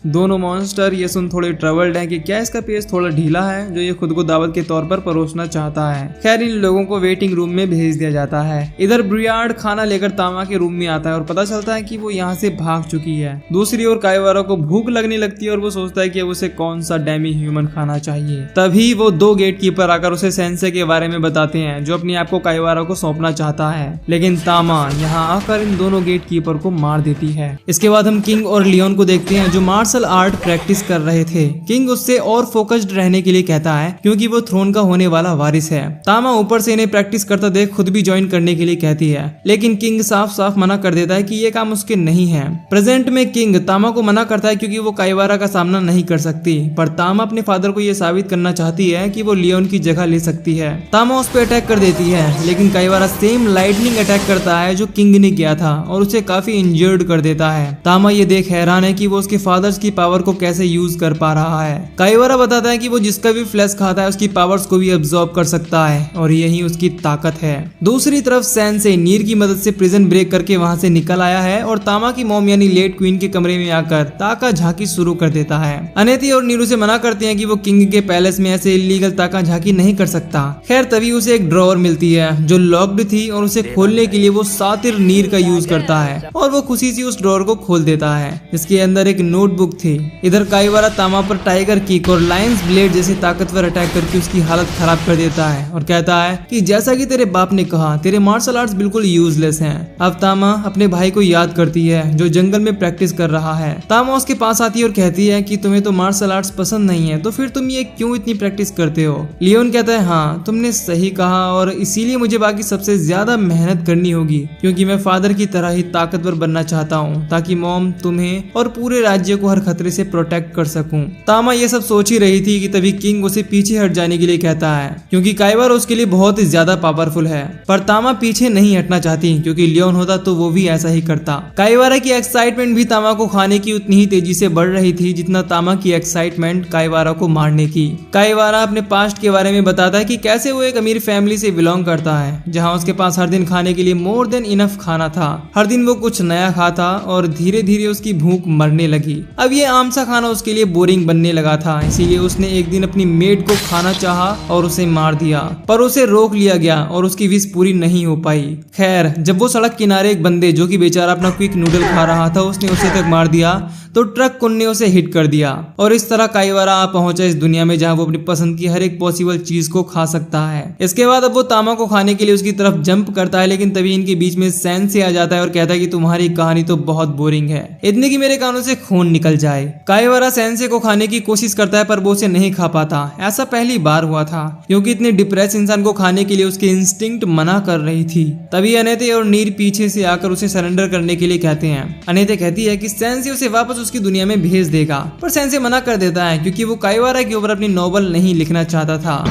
दोनों मॉन्स्टर ये सुन थोड़े ट्रबल्ड हैं कि क्या इसका पेस थोड़ा ढीला है जो ये खुद को दावत के तौर पर परोसना चाहता है। खैर इन लोगों को वेटिंग रूम में भेज दिया जाता है। इधर ब्रियार्ड खाना लेकर तामा के रूम में आता है और पता चलता है कि वो यहाँ से भाग चुकी है। दूसरी ओर काईवारा को भूख लगने लगती है और वो सोचता है कि अब उसे कौन सा डेमी ह्यूमन खाना चाहिए। तभी वो 2 गेट कीपर आकर उसे सेंसे के बारे में बताते हैं जो अपने आप को काईवारा को सौंपना चाहता है, लेकिन तामा यहाँ आकर इन दोनों गेट कीपर को मार देती है। इसके बाद हम किंग और लियोन को देखते हैं जो मार्शल मार्शल आर्ट प्रैक्टिस कर रहे थे। किंग उससे और फोकस्ड रहने के लिए कहता है क्योंकि वो थ्रोन का होने वाला वारिस है। तामा ऊपर से इन्हें प्रैक्टिस करता देख खुद भी ज्वाइन करने के लिए कहती है, लेकिन किंग साफ साफ मना कर देता है कि ये काम उसके नहीं है। प्रेजेंट में किंग तामा को मना करता है क्योंकि वो काइवारा का सामना नहीं कर सकती, पर तामा अपने फादर को ये साबित करना चाहती है कि वो लियोन की जगह ले सकती है। तामा उस पर अटैक कर देती है, लेकिन काइवारा सेम लाइटनिंग अटैक करता है जो किंग ने किया था और उसे काफी इंजर्ड कर देता है। तामा ये देख हैरान है कि वो उसके फादर्स की पावर को कैसे यूज कर पा रहा है। काइवारा बताता है कि वो जिसका भी फ्लैश खाता है उसकी पावर्स को भी अब्सॉर्ब कर सकता है और यही उसकी ताकत है। दूसरी तरफ सेंसे नीर की मदद से प्रिजन ब्रेक करके वहां से निकल आया है और तामा की मॉम यानी लेट क्वीन के कमरे में आकर ताका झांकी शुरू कर देता है। अनेती और नीरू से मना करते हैं कि वो किंग के पैलेस में ऐसे इलीगल ताका झांकी नहीं कर सकता। खैर तभी उसे एक ड्रॉवर मिलती है जो लॉक्ड थी और उसे खोलने के लिए वो सातिर नीर का यूज करता है और वो खुशी से उस ड्रॉवर को खोल देता है जिसके अंदर एक नोटबुक थी। इधर काइवारा तामा पर टाइगर किक और लायंस ब्लेड जैसे ताकतवर अटैक करके उसकी हालत खराब कर देता है और कहता है कि जैसा कि तेरे बाप ने कहा तेरे मार्शल आर्ट्स बिल्कुल यूजलेस हैं। अब तामा अपने भाई को याद करती है जो जंगल में प्रैक्टिस कर रहा है। तामा उसके पास आती है और कहती है कि तुम्हें तो मार्शल आर्ट्स पसंद नहीं है तो फिर तुम ये क्यों इतनी प्रैक्टिस करते हो। लियोन कहता है हाँ तुमने सही कहा और इसीलिए मुझे बाकी सबसे ज्यादा मेहनत करनी होगी क्योंकि मैं फादर की तरह ही ताकतवर बनना चाहता हूँ ताकि मॉम तुम्हें और पूरे राज्य को हर खतरे से प्रोटेक्ट कर सकूं। तामा ये सब सोच ही रही थी कि तभी किंग उसे पीछे हट जाने के लिए कहता है क्योंकि काइवारा उसके लिए बहुत ही ज्यादा पावरफुल है। पर तामा पीछे नहीं हटना चाहती क्योंकि लियोन होता तो वो भी ऐसा ही करता। काइवारा की एक्साइटमेंट भी तामा को खाने की उतनी ही तेजी से बढ़ रही थी जितना तामा की एक्साइटमेंट काइवारा को मारने की। काइवारा अपने पास्ट के बारे में बताता है कि कैसे वो एक अमीर फैमिली से बिलोंग करता है जहाँ उसके पास हर दिन खाने के लिए मोर देन इनफ खाना था। हर दिन वो कुछ नया खाता और धीरे धीरे उसकी भूख मरने लगी। अब ये आम सा खाना उसके लिए बोरिंग बनने लगा था, इसीलिए उसने एक दिन अपनी मेड को खाना चाहा और उसे मार दिया, पर उसे रोक लिया गया और उसकी विश पूरी नहीं हो पाई। खैर जब वो सड़क किनारे एक बंदे जो कि बेचारा अपना क्विक नूडल खा रहा था उसने उसे तक मार दिया तो ट्रक ने उसे हिट कर दिया और इस तरह काइवारा आ पहुंचा इस दुनिया में जहां वो अपनी पसंद की हर एक पॉसिबल चीज को खा सकता है। इसके बाद अब वो तामा को खाने के लिए उसकी तरफ जंप करता है, लेकिन तभी इनके बीच में सेंसे आ जाता है और कहता है कि तुम्हारी कहानी तो बहुत बोरिंग है, इतने की मेरे कानों से खून निकल जाए। काइवारा सेंसे को खाने की कोशिश करता है पर वो उसे नहीं खा पाता। ऐसा पहली बार हुआ था क्योंकि इतने डिप्रेस इंसान को खाने के लिए उसके इंस्टिंक्ट मना कर रही थी। तभी अनेते और नीर पीछे से आकर उसे सरेंडर करने के लिए कहते हैं। अनेते कहती है कि सेंसे उसे वापस उसकी दुनिया में भेज देगा, पर सेंसे मना कर देता है क्योंकि वो काइवारा के ऊपर अपनी नॉवल नहीं लिखना चाहता था।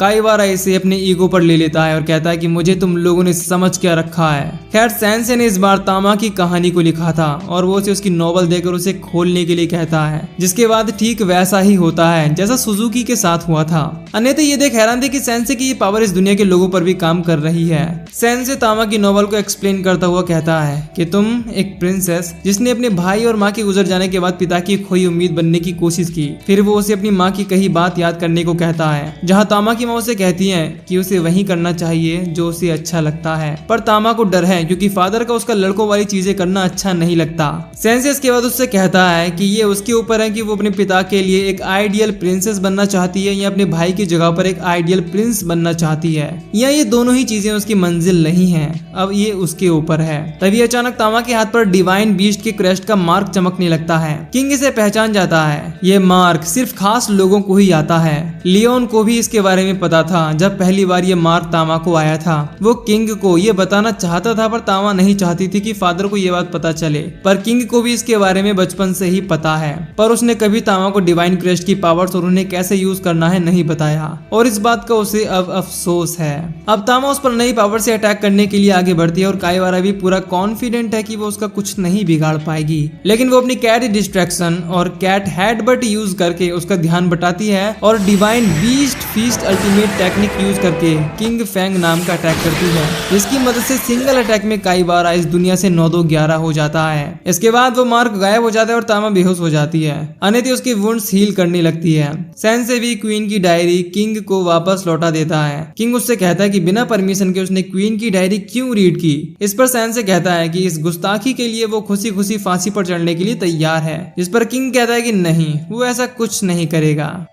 काइवारा इसे अपने ईगो पर ले लेता है और कहता है कि मुझे तुम लोगों ने समझ क्या रखा है। खैर सेंसे ने इस बार तामा की कहानी को लिखा था और वो उसे उसकी नॉवल देकर उसे खोलने के लिए कहता है, जिसके बाद ठीक वैसा ही होता है जैसा सुजुकी के साथ हुआ था। अनेते ये देख हैरान थे कि सेंसे की ये पावर इस दुनिया के लोगों पर भी काम कर रही है। सेंसे तामा की नॉवल को एक्सप्लेन करता हुआ कहता है कि तुम एक प्रिंसेस जिसने अपने भाई और माँ के गुजर जाने के बाद पिता की खोई उम्मीद बनने की कोशिश की। फिर वो उसे अपनी माँ की कही बात याद करने को कहता है, जहाँ तामा की उसे कहती है कि उसे वही करना चाहिए जो उसे अच्छा लगता है, पर तामा को डर है क्योंकि फादर का उसका लड़कों वाली चीजें करना अच्छा नहीं लगता। सेंसे इसके बाद उससे कहता है कि ये उसके ऊपर है कि वो अपने पिता के लिए एक आइडियल प्रिंसेस बनना चाहती है या अपने भाई की जगह पर एक आइडियल प्रिंस बनना चाहती है, या ये दोनों ही चीजें उसकी मंजिल नहीं है। अब ये उसके ऊपर है। तभी अचानक तामा के हाथ पर डिवाइन बीस्ट के क्रेस्ट का मार्क चमकने लगता है। किंग इसे पहचान जाता है। ये मार्क सिर्फ खास लोगों को ही आता है। लियोन को भी इसके बारे में पता था। जब पहली बार ये मार्क तामा को आया था वो किंग को ये बताना चाहता था, पर तामा नहीं चाहती थी कि फादर को ये बात पता चले। पर किंग को भी इसके बारे में बचपन से ही पता है, पर उसने कभी तामा को डिवाइन क्रेस्ट की पावर्स और उन्हें कैसे यूज करना है नहीं बताया, और इस बात का उसे अब अफसोस है। अब तामा उस पर नई पावर से अटैक करने के लिए आगे बढ़ती है और काइवारा भी पूरा कॉन्फिडेंट है कि वो उसका कुछ नहीं बिगाड़ पाएगी, लेकिन वो अपनी कैट डिस्ट्रैक्शन और कैट हेडबट यूज करके उसका ध्यान बटाती है और divine beast feast ultimate technique use करके किंग फैंग नाम का अटैक करती है, जिसकी मदद से सिंगल अटैक में काइवारा इस दुनिया से 9-2-11 हो जाता है। इसके बाद वो मार्क गायब हो जाता है और तामा बेहोश हो जाती है। अनेती उसकी वुंड्स हील करने लगती है। सेंसे भी क्वीन की डायरी किंग को वापस लौटा देता है। किंग उससे कहता है कि बिना परमिशन के उसने क्वीन की डायरी क्यों रीड की। इस पर सेंसे कहता है कि इस गुस्ताखी के लिए वो खुशी खुशी फांसी पर चढ़ने के लिए तैयार है, जिस पर किंग कहता है कि नहीं, वो ऐसा कुछ नहीं करेगा।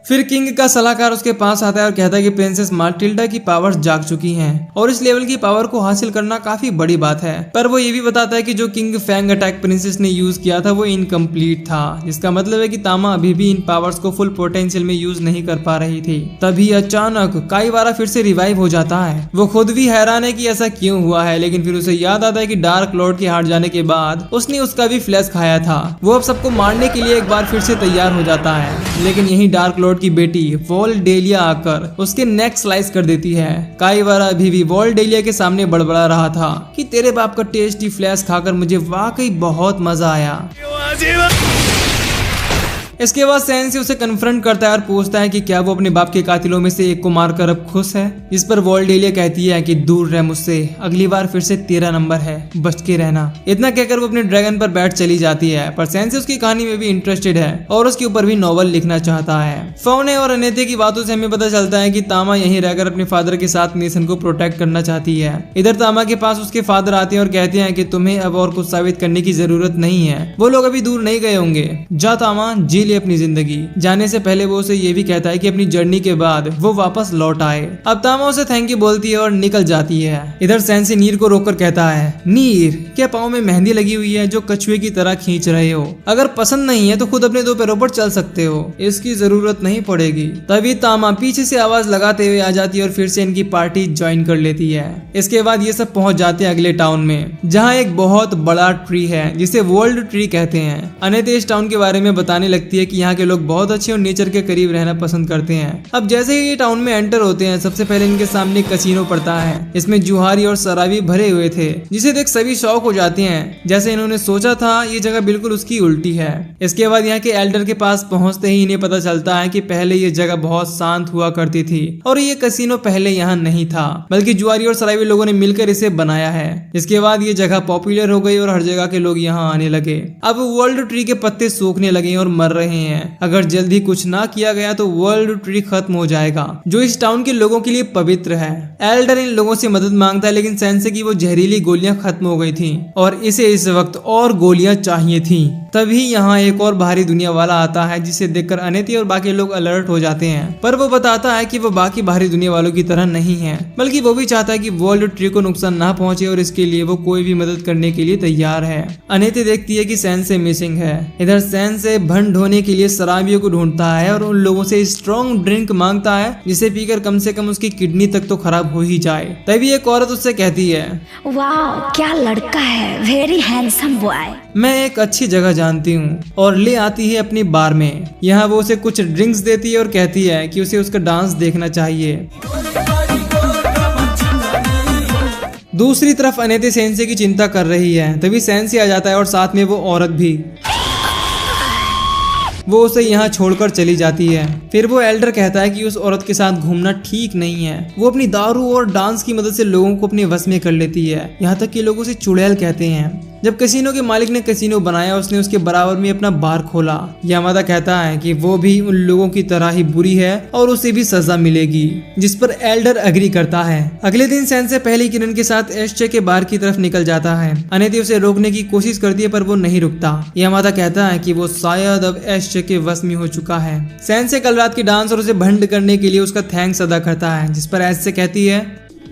फिर किंग का सलाहकार उसके पास आता है और कहता है कि प्रिंसेस मार्टिल्डा की पावर्स जाग चुकी हैं और इस लेवल की पावर को हासिल करना काफी बड़ी बात है। पर वो ये भी बताता है कि जो किंग फैंग अटैक प्रिंसेस ने यूज किया था वो इनकम्प्लीट था, जिसका मतलब है कि तामा अभी भी इन पावर्स को फुल पोटेंशियल में यूज नहीं कर पा रही थी। तभी अचानक काईवारा फिर से रिवाइव हो जाता है। वो खुद भी हैरान है कि ऐसा क्यों हुआ है, लेकिन फिर उसे याद आता है कि डार्क लॉर्ड के हार जाने के बाद उसने उसका भी फ्लैश खाया था। वो अब सबको मारने के लिए एक बार फिर से तैयार हो जाता है, लेकिन यही डार्क लॉर्ड की बेटी वॉल डेलिया आकर उसके नेक स्लाइस कर देती है। काईवारा अभी भी वॉल डेलिया के सामने बड़बड़ा रहा था कि तेरे बाप का टेस्टी फ्लैश खाकर मुझे वाकई बहुत मजा आया। इसके बाद सेंसी उसे कन्फ्रंट करता है और पूछता है कि क्या वो अपने बाप के कातिलों में से एक को मारकर अब खुश है। इस पर वॉल्डेलिया कहती है कि दूर रह मुझसे, अगली बार फिर से तेरा नंबर है, बच के रहना। इतना कहकर वो अपने ड्रैगन पर बैठ चली जाती है। पर सेंसी उसकी कहानी में भी इंटरेस्टेड है और उसके ऊपर भी नॉवल लिखना चाहता है। फौने और अनेते की बातों से हमें पता चलता है कि तामा यहीं रहकर अपने फादर के साथ नेशन को प्रोटेक्ट करना चाहती है। इधर तामा के पास उसके फादर आते हैं और कहते हैं कि तुम्हें अब और कुछ साबित करने की जरूरत नहीं है, वो लोग अभी दूर नहीं गए होंगे, जा तामा जी ले अपनी जिंदगी। जाने से पहले वो उसे ये भी कहता है कि अपनी जर्नी के बाद वो वापस लौट आए। अब तामा उसे थैंक यू बोलती है और निकल जाती है। इधर सेंसी नीर को रोककर कहता है, नीर क्या पाँव में मेहंदी लगी हुई है जो कछुए की तरह खींच रहे हो? अगर पसंद नहीं है तो खुद अपने दो पैरों पर चल सकते हो, इसकी जरूरत नहीं पड़ेगी। तभी तामा पीछे से आवाज लगाते हुए आ जाती है और फिर से इनकी पार्टी ज्वाइन कर लेती है। इसके बाद ये सब पहुंच जाते हैं अगले टाउन में, जहाँ एक बहुत बड़ा ट्री है जिसे वर्ल्ड ट्री कहते हैं। अनेते इस टाउन के बारे में बताने लगती है कि यहाँ के लोग बहुत अच्छे और नेचर के करीब रहना पसंद करते हैं। अब जैसे ही ये टाउन में एंटर होते हैं, सबसे पहले इनके सामने कसीनो पड़ता है। इसमें जुहारी और शराबी भरे हुए थे, जिसे देख सभी शौक हो जाते हैं। जैसे इन्होंने सोचा था, ये जगह बिल्कुल उसकी उल्टी है। इसके बाद यहाँ के एल्डर के पास पहुंचते ही इन्हें पता चलता है कि पहले ये जगह बहुत शांत हुआ करती थी और ये कसीनो पहले यहाँ नहीं था, बल्कि जुआरी और शराबी लोगों ने मिलकर इसे बनाया है। इसके बाद ये जगह पॉपुलर हो गई और हर जगह के लोग यहाँ आने लगे। अब वर्ल्ड ट्री के पत्ते सूखने लगे और मर रहे हैं। अगर जल्दी कुछ ना किया गया तो वर्ल्ड ट्री खत्म हो जाएगा, जो इस टाउन के लोगों के लिए पवित्र है। एल्डर इन लोगों से मदद मांगता है, लेकिन सेंसे की वो जहरीली गोलियां खत्म हो गई थी और इसे इस वक्त और गोलियां चाहिए थी। तभी यहाँ एक और बाहरी दुनिया वाला आता है, जिसे देखकर अनेती और बाकी लोग अलर्ट हो जाते हैं। पर वो बताता है कि वो बाकी बाहरी दुनिया वालों की तरह नहीं है, बल्कि वो भी चाहता है कि वर्ल्ड ट्री को नुकसान ना पहुंचे और इसके लिए वो कोई भी मदद करने के लिए तैयार है। अनेती देखती है कि सेंसे मिसिंग है। इधर सेंसे भंड होने के लिए शराबियों को ढूंढता है और उन लोगों से स्ट्रॉन्ग ड्रिंक मांगता है, जिसे पीकर कम से कम उसकी किडनी तक तो खराब हो ही जाए। तभी एक औरत उससे कहती है, वाह क्या लड़का है, वेरी हैंडसम बॉय। मैं एक अच्छी जगह जानती हूँ, और ले आती है अपनी बार में। यहाँ वो उसे कुछ ड्रिंक्स देती है और कहती है कि उसे उसका डांस देखना चाहिए। दूसरी तरफ अनेते सेंसे की चिंता कर रही है। तभी सेंसे आ जाता है और साथ में वो औरत भी। वो उसे यहाँ छोड़कर चली जाती है। फिर वो एल्डर कहता है कि उस औरत के साथ घूमना ठीक नहीं है। वो अपनी दारू और डांस की मदद से लोगों को अपने वश में कर लेती है, यहाँ तक कि लोग उसे चुड़ैल कहते हैं। जब कसीनो के मालिक ने कसीनो बनाया, उसने उसके बराबर में अपना बार खोला। यामादा कहता है कि वो भी उन लोगों की तरह ही बुरी है और उसे भी सजा मिलेगी, जिस पर एल्डर एग्री करता है। अगले दिन सेंसे पहली किरण के साथ एस्चे के बार की तरफ निकल जाता है। अनेती उसे रोकने की कोशिश करती है, पर वो नहीं रुकता। यामादा कहता है कि वो शायद अब एस्चे के वश में हो चुका है। सेंसे कल रात की डांस और उसे भंड करने के लिए उसका थैंक्स अदा करता है, जिस पर एस्चे कहती है,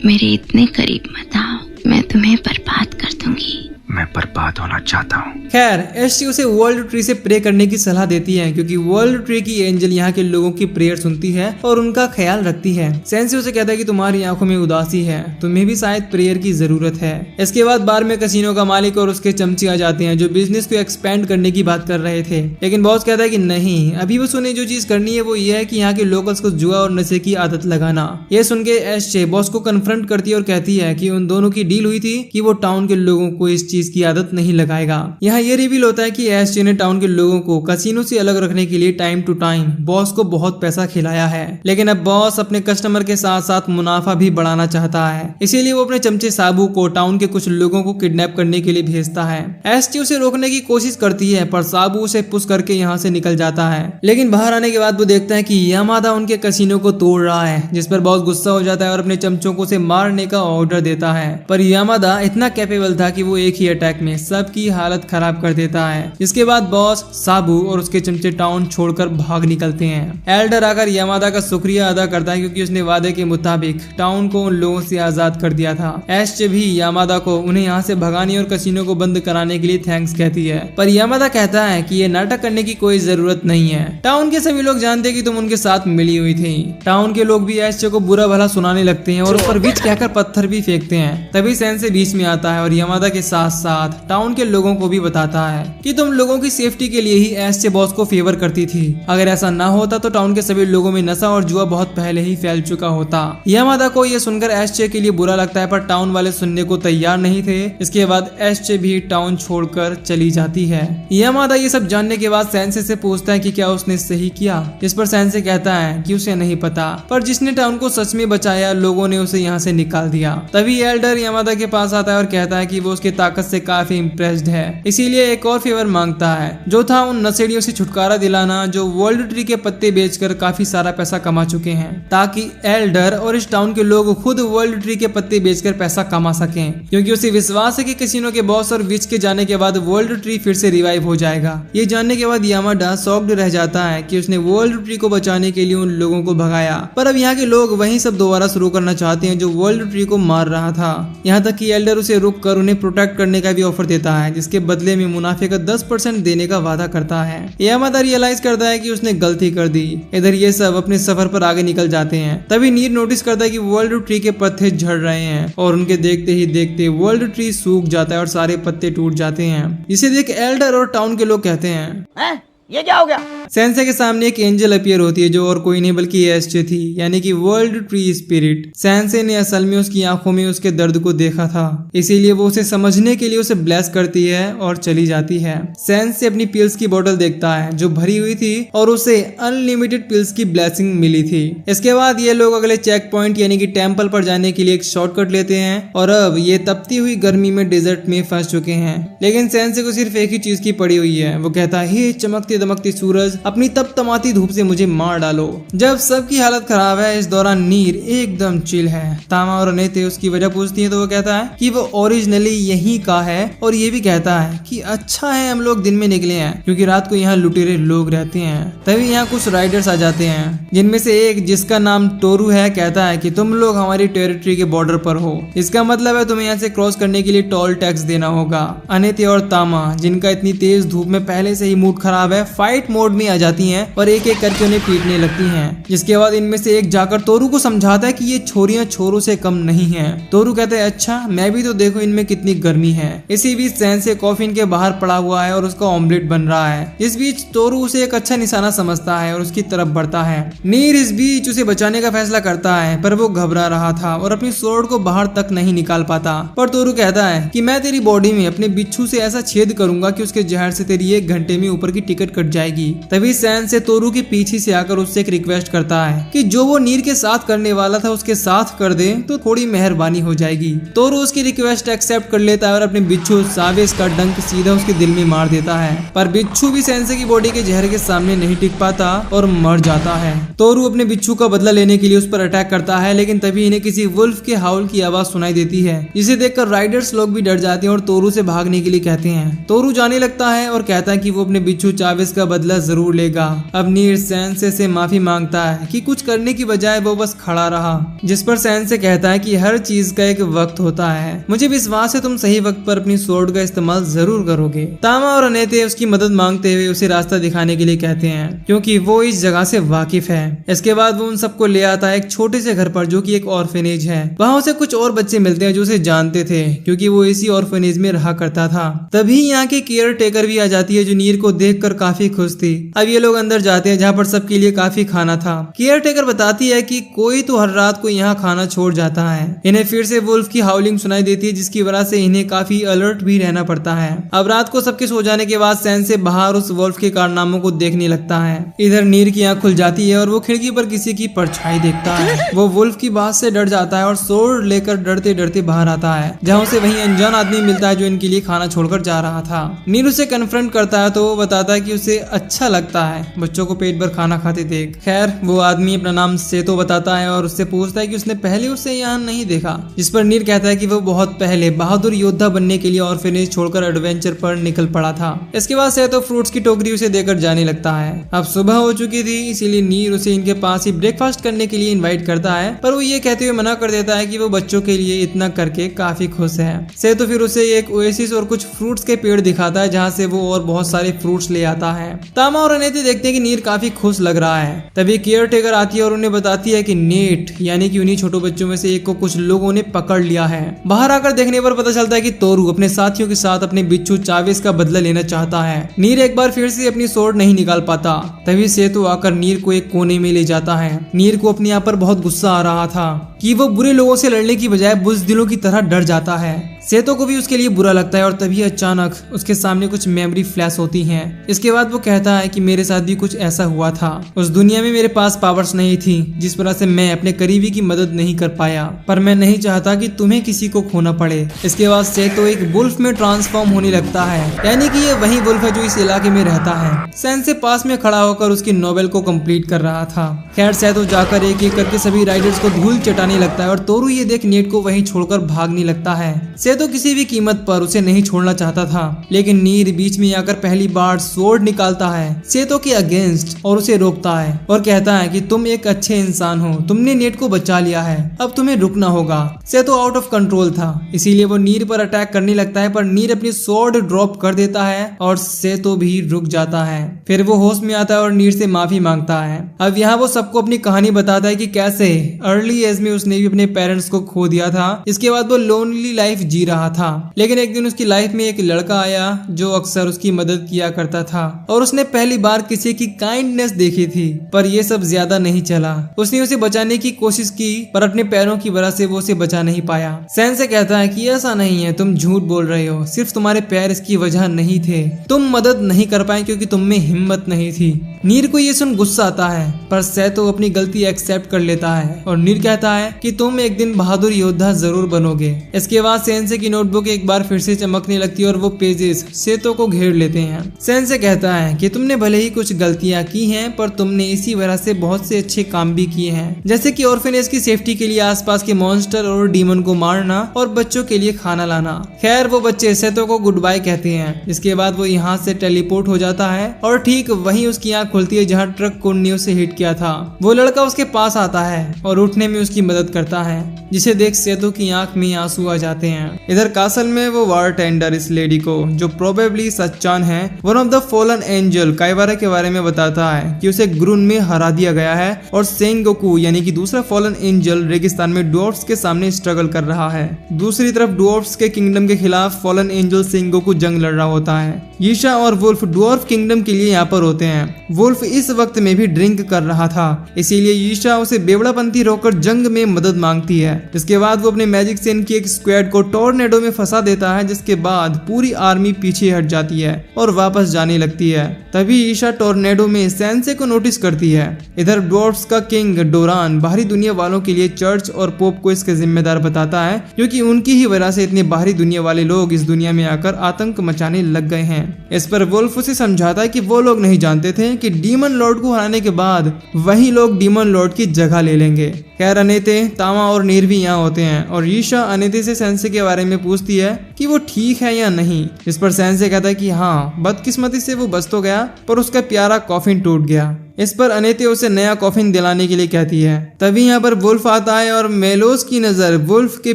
मेरे इतने करीब मत आओ, मैं तुम्हें बर्बाद कर दूंगी। मैं बर्बाद होना चाहता हूँ। खैर एस्टी उसे वर्ल्ड ट्री से प्रे करने की सलाह देती है, क्योंकि वर्ल्ड ट्री की एंजल यहाँ के लोगों की प्रेयर सुनती है और उनका ख्याल रखती है। सेंसी उसे कहता है कि तुम्हारी आंखों में उदासी है, तुम्हें भी शायद प्रेयर की जरूरत है। इसके बाद बार में कसीनो का मालिक और उसके चमचे आ जाते हैं, जो बिजनेस को एक्सपेंड करने की बात कर रहे थे। लेकिन बॉस कहता है कि नहीं, अभी वो सुने जो चीज करनी है वो ये है कि यहाँ के लोकल्स को जुआ और नशे की आदत लगाना। ये सुन के एस्टे बॉस को कन्फ्रंट करती है और कहती है कि उन दोनों की डील हुई थी कि वो टाउन के लोगों को इस चीज की आदत नहीं लगाएगा। यहाँ ये रिवील होता है कि एस्टे ने टाउन के लोगों को कसीनो से अलग रखने के लिए टाइम टू टाइम बॉस को बहुत पैसा खिलाया है। लेकिन अब बॉस अपने कस्टमर के साथ साथ मुनाफा भी बढ़ाना चाहता है, इसीलिए वो अपने चमचे साबू को टाउन के कुछ लोगों को किडनैप करने के लिए भेजता है। एस्टे उसे रोकने की कोशिश करती है, पर साबू उसे पुश करके यहाँ से निकल जाता है। लेकिन बाहर आने के बाद वो देखता है कि यामादा उनके कसीनो को तोड़ रहा है, जिस पर बॉस गुस्सा हो जाता है और अपने चमचों को उसे मारने का ऑर्डर देता है। पर यामादा इतना कैपेबल था कि वो एक ही अटैक में सबकी हालत खराब कर देता है। इसके बाद बॉस साबू और उसके चमचे टाउन छोड़कर भाग निकलते हैं। एल्डर आकर यामादा का शुक्रिया अदा करता है क्योंकि उसने वादे के मुताबिक टाउन को उन लोगों से आजाद कर दिया था। एस्चे भी यामादा को उन्हें यहाँ से भगाने और कसिनो को बंद कराने के लिए थैंक्स कहती है, पर यामादा कहता है कि ये नाटक करने की कोई जरूरत नहीं है। टाउन के सभी लोग जानते हैं कि तुम उनके साथ मिली हुई थी। टाउन के लोग भी एस्चे को बुरा भला सुनाने लगते हैं और ऊपर विच कहकर पत्थर भी फेंकते हैं। तभी सेंसे बीच में आता है और यामादा के साथ साथ टाउन के लोगों को भी बताता है कि तुम लोगों की सेफ्टी के लिए ही एस्चे बॉस को फेवर करती थी। अगर ऐसा ना होता तो टाउन के सभी लोगों में नशा और जुआ बहुत पहले ही फैल चुका होता। यामादा को यह सुनकर एस्चे के लिए बुरा लगता है, पर टाउन वाले सुनने को तैयार नहीं थे। इसके बाद एस्चे भी टाउन छोड़कर चली जाती है। यामादा ये सब जानने के बाद सेंसे से पूछता है कि क्या उसने सही किया। इस पर सेंसे कहता है कि उसे नहीं पता, पर जिसने टाउन को सच में बचाया लोगों ने उसे यहाँ से निकाल दिया। तभी एल्डर यामादा के पास आता है और कहता है कि वो उसकी ताकत से काफी इम्प्रेस्ड है, इसीलिए एक और फेवर मांगता है, जो था उन नशेड़ियों से छुटकारा दिलाना जो वर्ल्ड ट्री के पत्ते बेचकर काफी सारा पैसा कमा चुके हैं, ताकि एल्डर और इस टाउन के लोग खुद वर्ल्ड ट्री के पत्ते बेचकर पैसा कमा सकें, क्योंकि उसे विश्वास है कि कैसीनो के बॉस और विच के जाने के बाद वर्ल्ड ट्री फिर से रिवाइव हो जाएगा। ये जानने के बाद यामादा शॉक्ड रह जाता है कि उसने वर्ल्ड ट्री को बचाने के लिए उन लोगों को भगाया, पर अब यहाँ के लोग वही सब दोबारा शुरू करना चाहते हैं जो वर्ल्ड ट्री को मार रहा था। यहाँ तक कि एल्डर उसे रुक कर उन्हें प्रोटेक्ट करने का भी ऑफर देता है, जिसके बदले में मुनाफे का 10% देने का वादा करता है। यामादा रियलाइज करता है कि उसने गलती कर दी। इधर ये सब अपने सफर पर आगे निकल जाते हैं। तभी नीर नोटिस करता है कि वर्ल्ड ट्री के पत्ते झड़ रहे हैं और उनके देखते ही देखते वर्ल्ड ट्री सूख जाता है और सारे पत्ते टूट जाते हैं। इसे देख एल्डर और टाउन के लोग कहते हैं, ये क्या हो गया? सेंसे के सामने एक एंजल अपीयर होती है जो और कोई नहीं बल्कि एस्चे थी, यानी कि वर्ल्ड ट्री स्पिरिट। सेंसे ने असल में उसकी आंखों में उसके दर्द को देखा था, इसीलिए वो उसे समझने के लिए उसे ब्लेस करती है और चली जाती है। सेंसे अपनी पिल्स की बोतल देखता है जो भरी हुई थी और उसे अनलिमिटेड पिल्स की ब्लेसिंग मिली थी। इसके बाद ये लोग अगले चेक पॉइंट यानी कि टेम्पल पर जाने के लिए एक शॉर्टकट लेते हैं और अब ये तपती हुई गर्मी में डेजर्ट में फंस चुके हैं। लेकिन सेंसे को सिर्फ एक ही चीज की पड़ी हुई है। वो कहता है, हे चमकती दमकती सूरज, अपनी तपतमाती धूप से मुझे मार डालो। जब सबकी हालत खराब है, इस दौरान नीर एकदम चिल है। तामा और अनेते उसकी वजह पूछती है तो वो कहता है कि वो ओरिजिनली यहीं का है और ये भी कहता है कि अच्छा है हम लोग दिन में निकले हैं क्योंकि रात को यहाँ लुटेरे लोग रहते हैं। तभी यहाँ कुछ राइडर्स आ जाते हैं, जिनमें से एक जिसका नाम टोरू है कहता है कि तुम लोग हमारी टेरिटरी के बॉर्डर पर हो, इसका मतलब है तुम्हें यहाँ से क्रॉस करने के लिए टोल टैक्स देना होगा। अनेते और तामा, जिनका इतनी तेज धूप में पहले से ही मूड खराब है, फाइट मोड में आ जाती हैं और एक एक करके उन्हें पीटने लगती हैं। जिसके बाद इनमें से एक जाकर तोरू को समझाता है कि ये छोरियां छोरों से कम नहीं हैं। तोरू कहता है, अच्छा मैं भी तो देखो इनमें कितनी गर्मी है। इसी बीच सेंसे कॉफिन के बाहर पड़ा हुआ है और उसका ऑमलेट बन रहा है। इस बीच तोरू उसे एक अच्छा निशाना समझता है और उसकी तरफ बढ़ता है। नीर इस बीच उसे बचाने का फैसला करता है, पर वो घबरा रहा था और अपनी स्वॉर्ड को बाहर तक नहीं निकाल पाता। पर तोरू कहता है कि मैं तेरी बॉडी में अपने बिच्छू से ऐसा छेद करूंगा कि उसके जहर से तेरी 1 घंटे में ऊपर की टिकट कट जाएगी। तभी सेंसे तोरू के पीछे से आकर उससे एक रिक्वेस्ट करता है कि जो वो नीर के साथ करने वाला था उसके साथ कर दे तो थोड़ी मेहरबानी हो जाएगी। तोरू उसकी रिक्वेस्ट एक्सेप्ट कर लेता है और अपने बिच्छू सावेस का डंक सीधा उसके दिल में मार देता है, पर बिच्छू भी सेंसे की बॉडी के जहर के सामने नहीं टिक पाता और मर जाता है। तोरू अपने बिच्छू का बदला लेने के लिए उस पर अटैक करता है, लेकिन तभी इन्हें किसी वुल्फ के हाउल की आवाज सुनाई देती है, जिसे देखकर राइडर्स लोग भी डर जाते हैं और तोरू से भागने के लिए कहते हैं। तोरू जाने लगता है और कहता है कि वो अपने बिच्छू चावेस का बदला जरूर लेगा। अब नीर सेंसे से माफी मांगता है कि कुछ करने की बजाय वो बस खड़ा रहा, जिस पर सेंसे कहता है कि हर चीज का एक वक्त होता है, मुझे विश्वास है तुम सही वक्त पर अपनी स्वॉर्ड का इस्तेमाल जरूर करोगे। तामा और अनेते उसकी मदद मांगते हुए उसे रास्ता दिखाने के लिए कहते हैं, क्योंकि वो इस जगह से वाकिफ है। इसके बाद वो उन सबको ले आता है एक छोटे से घर पर जो कि एक ऑर्फेनेज है। वहाँ उसे कुछ और बच्चे मिलते हैं जो उसे जानते थे, क्योंकि वो इसी ऑर्फेनेज में रहा करता था। तभी यहाँ की केयर टेकर भी आ जाती है जो नीर को देखकर काफी खुश थी। अब ये लोग अंदर जाते हैं जहाँ पर सबके लिए काफी खाना था। केयर टेकर बताती है कि कोई तो हर रात को यहाँ खाना छोड़ जाता है। इन्हें फिर से वुल्फ की हाउलिंग सुनाई देती है, जिसकी वजह से इन्हें काफी अलर्ट भी रहना पड़ता है। अब रात को सबके सो जाने के बाद सेंसे बाहर उस वुल्फ के कारनामों को देखने लगता है। इधर नीर की आंख खुल जाती है और वो खिड़की पर किसी की परछाई देखता है। वो वुल्फ की बात से डर जाता है और स्वॉर्ड लेकर डरते डरते बाहर आता है, जहाँ उसे वही अनजान आदमी मिलता है जो इनके लिए खाना छोड़कर जा रहा था। नीर उसे कन्फ्रंट करता है तो वो बताता है कि उसे अच्छा लगता है बच्चों को पेट भर खाना खाते देख। खैर वो आदमी अपना नाम सेतो बताता है और उससे पूछता है कि उसने पहले उसे यहाँ नहीं देखा, जिस पर नीर कहता है कि वो बहुत पहले बहादुर योद्धा बनने के लिए ऑर्फेनेज छोड़कर एडवेंचर पर निकल पड़ा था। इसके बाद सेतो फ्रूट्स की टोकरी उसे देकर जाने लगता है। अब सुबह हो चुकी थी, इसीलिए नीर उसे इनके पास ही ब्रेकफास्ट करने के लिए इन्वाइट करता है, पर वो ये कहते हुए मना कर देता है कि वो बच्चों के लिए इतना करके काफी खुश है। सेतो फिर उसे एक ओएसिस और कुछ फ्रूट्स के पेड़ दिखाता है जहाँ से वो और बहुत सारे फ्रूट्स ले आता है। तामा और अनेते देखते हैं कि नीर काफी खुश लग रहा है। तभी केयर टेकर आती है और उन्हें बताती है कि नेट यानी कि उन्हीं छोटो बच्चों में से एक को कुछ लोगों ने पकड़ लिया है। बाहर आकर देखने पर पता चलता है कि तोरू अपने साथियों के साथ अपने बिच्छू चावेस का बदला लेना चाहता है। नीर एक बार फिर से अपनी स्वॉर्ड नहीं निकाल पाता। तभी सेतो आकर नीर को एक कोने में ले जाता है। नीर को अपने आप पर बहुत गुस्सा आ रहा था कि वो बुरे लोगों से लड़ने की बजाय बुज़दिलों की तरह डर जाता है। सेतो को भी उसके लिए बुरा लगता है और तभी अचानक उसके सामने कुछ मेमोरी फ्लैश होती हैं। इसके बाद वो कहता है कि मेरे साथ भी कुछ ऐसा हुआ था। उस दुनिया में मेरे पास पावर्स नहीं थी जिस वजह से मैं अपने करीबी की मदद नहीं कर पाया, पर मैं नहीं चाहता कि तुम्हें किसी को खोना पड़े। इसके बाद सेतो एक वुल्फ में ट्रांसफॉर्म होने लगता है, यानी कि ये वही वुल्फ है जो इस इलाके में रहता है। सैन से पास में खड़ा होकर उसकी नोवेल को कंप्लीट कर रहा था। खैर सेतो जाकर एक एक करके सभी राइडर्स को धूल चटाने लगता है और तोरू ये देख नेट को वहीं छोड़कर भागने लगता है। सेतो किसी भी कीमत पर उसे नहीं छोड़ना चाहता था, लेकिन नीर बीच में आकर पहली बार स्वॉर्ड निकालता है सेतो के अगेंस्ट और उसे रोकता है और कहता है कि तुम एक अच्छे इंसान हो, तुमने नेट को बचा लिया है, अब तुम्हें रुकना होगा। सेतो आउट ऑफ कंट्रोल था, इसीलिए वो नीर पर अटैक करने लगता है, पर नीर अपनी स्वॉर्ड ड्रॉप कर देता है और सेतो भी रुक जाता है। फिर वो होश में आता है और नीर से माफी मांगता है। अब यहाँ वो सबको अपनी कहानी बताता है कि कैसे अर्ली एज में उसने भी अपने पेरेंट्स को खो दिया था। इसके बाद वो लोनली लाइफ जी रहा था, लेकिन एक दिन उसकी लाइफ में एक लड़का आया जो अक्सर उसकी मदद किया करता था और उसने पहली बार किसी की काइंडनेस देखी थी, पर ये सब ज्यादा नहीं चला। उसने उसे बचाने की कोशिश की, पर अपने पैरों की वजह से वो उसे बचा नहीं पाया। सैन से कहता है कि ऐसा नहीं है, तुम झूठ बोल रहे हो, सिर्फ तुम्हारे पैर इसकी वजह नहीं थे, तुम मदद नहीं कर पाए क्योंकि तुम में हिम्मत नहीं थी। नीर को ये सुन गुस्सा आता है, पर सेतो अपनी गलती एक्सेप्ट कर लेता है और नीर कहता है कि तुम एक दिन बहादुर योद्धा जरूर बनोगे। इसके बाद सेंसे की नोटबुक एक बार फिर से चमकने लगती है और वो पेजेस सेतो को घेर लेते हैं। सेंसे कहता है कि तुमने भले ही कुछ गलतियां की हैं, पर तुमने इसी वजह से बहुत से अच्छे काम भी किए हैं, जैसे कि ऑर्फेनेज की सेफ्टी के लिए आसपास के मॉन्स्टर और डीमन को मारना और बच्चों के लिए खाना लाना। खैर वो बच्चे सेतो को गुड बाय कहते हैं। इसके बाद वो यहाँ से टेलीपोर्ट हो जाता है और ठीक वहीं उसकी आंख खुलती है जहाँ ट्रक को न्यू से हिट किया था। वो लड़का उसके पास आता है और उठने में उसकी मदद करता है, जिसे देख सेतो की आंख में आंसू आ जाते हैं। इधर कासल में वो वार टेंडर इस लेडी को, जो प्रोबेबली सच्चान है, one of the fallen angel Kaiwara के बारे में बताता है कि उसे ग्रून में हरा दिया गया है और सेंगोकू यानी कि दूसरा फॉलन एंजल रेगिस्तान में डुओर्फ्स के सामने स्ट्रगल कर रहा है। दूसरी तरफ डुओर्फ्स के किंगडम के खिलाफ फॉलन एंजल सेंगोकू जंग लड़ रहा होता है। यीशा और वुल्फ डुओर्फ किंगडम के लिए यहाँ पर होते हैं। वुल्फ इस वक्त में भी ड्रिंक कर रहा था, इसीलिए यीशा उसे बेवड़ापंथी रोककर जंग में मदद मांगती है। इसके बाद वो अपने मैजिक से इनकी एक स्क्वाड को टॉर्नेडो में फंसा देता है, जिसके बाद पूरी आर्मी पीछे हट जाती है और वापस जाने लगती है। तभी ईशा टॉर्नेडो में सेंसे को नोटिस करती है। इधर डॉर्फ्स का किंग डोरान बाहरी दुनिया वालों के लिए चर्च और पोप को इसके जिम्मेदार बताता है, क्योंकि उनकी ही वजह से इतने बाहरी दुनिया वाले लोग इस दुनिया में आकर आतंक मचाने लग गए हैं। इस पर वुल्फ उसे समझाता है कि वो लोग नहीं जानते थे कि डीमन लॉर्ड को हराने के बाद वही लोग डीमन लॉर्ड की जगह ले लेंगे। खैर अनेते, तामा और नीर भी यहाँ होते हैं और ईशा अनेते से सेंसे के बारे में पूछती है कि वो ठीक है या नहीं। इस पर सेंसे कहता है कि हाँ, बदकिस्मती से वो बच तो गया, पर उसका प्यारा कॉफिन टूट गया। इस पर अनेते उसे नया कॉफिन दिलाने के लिए कहती है। तभी यहाँ पर वुल्फ आता है और मेलोस की नजर वुल्फ के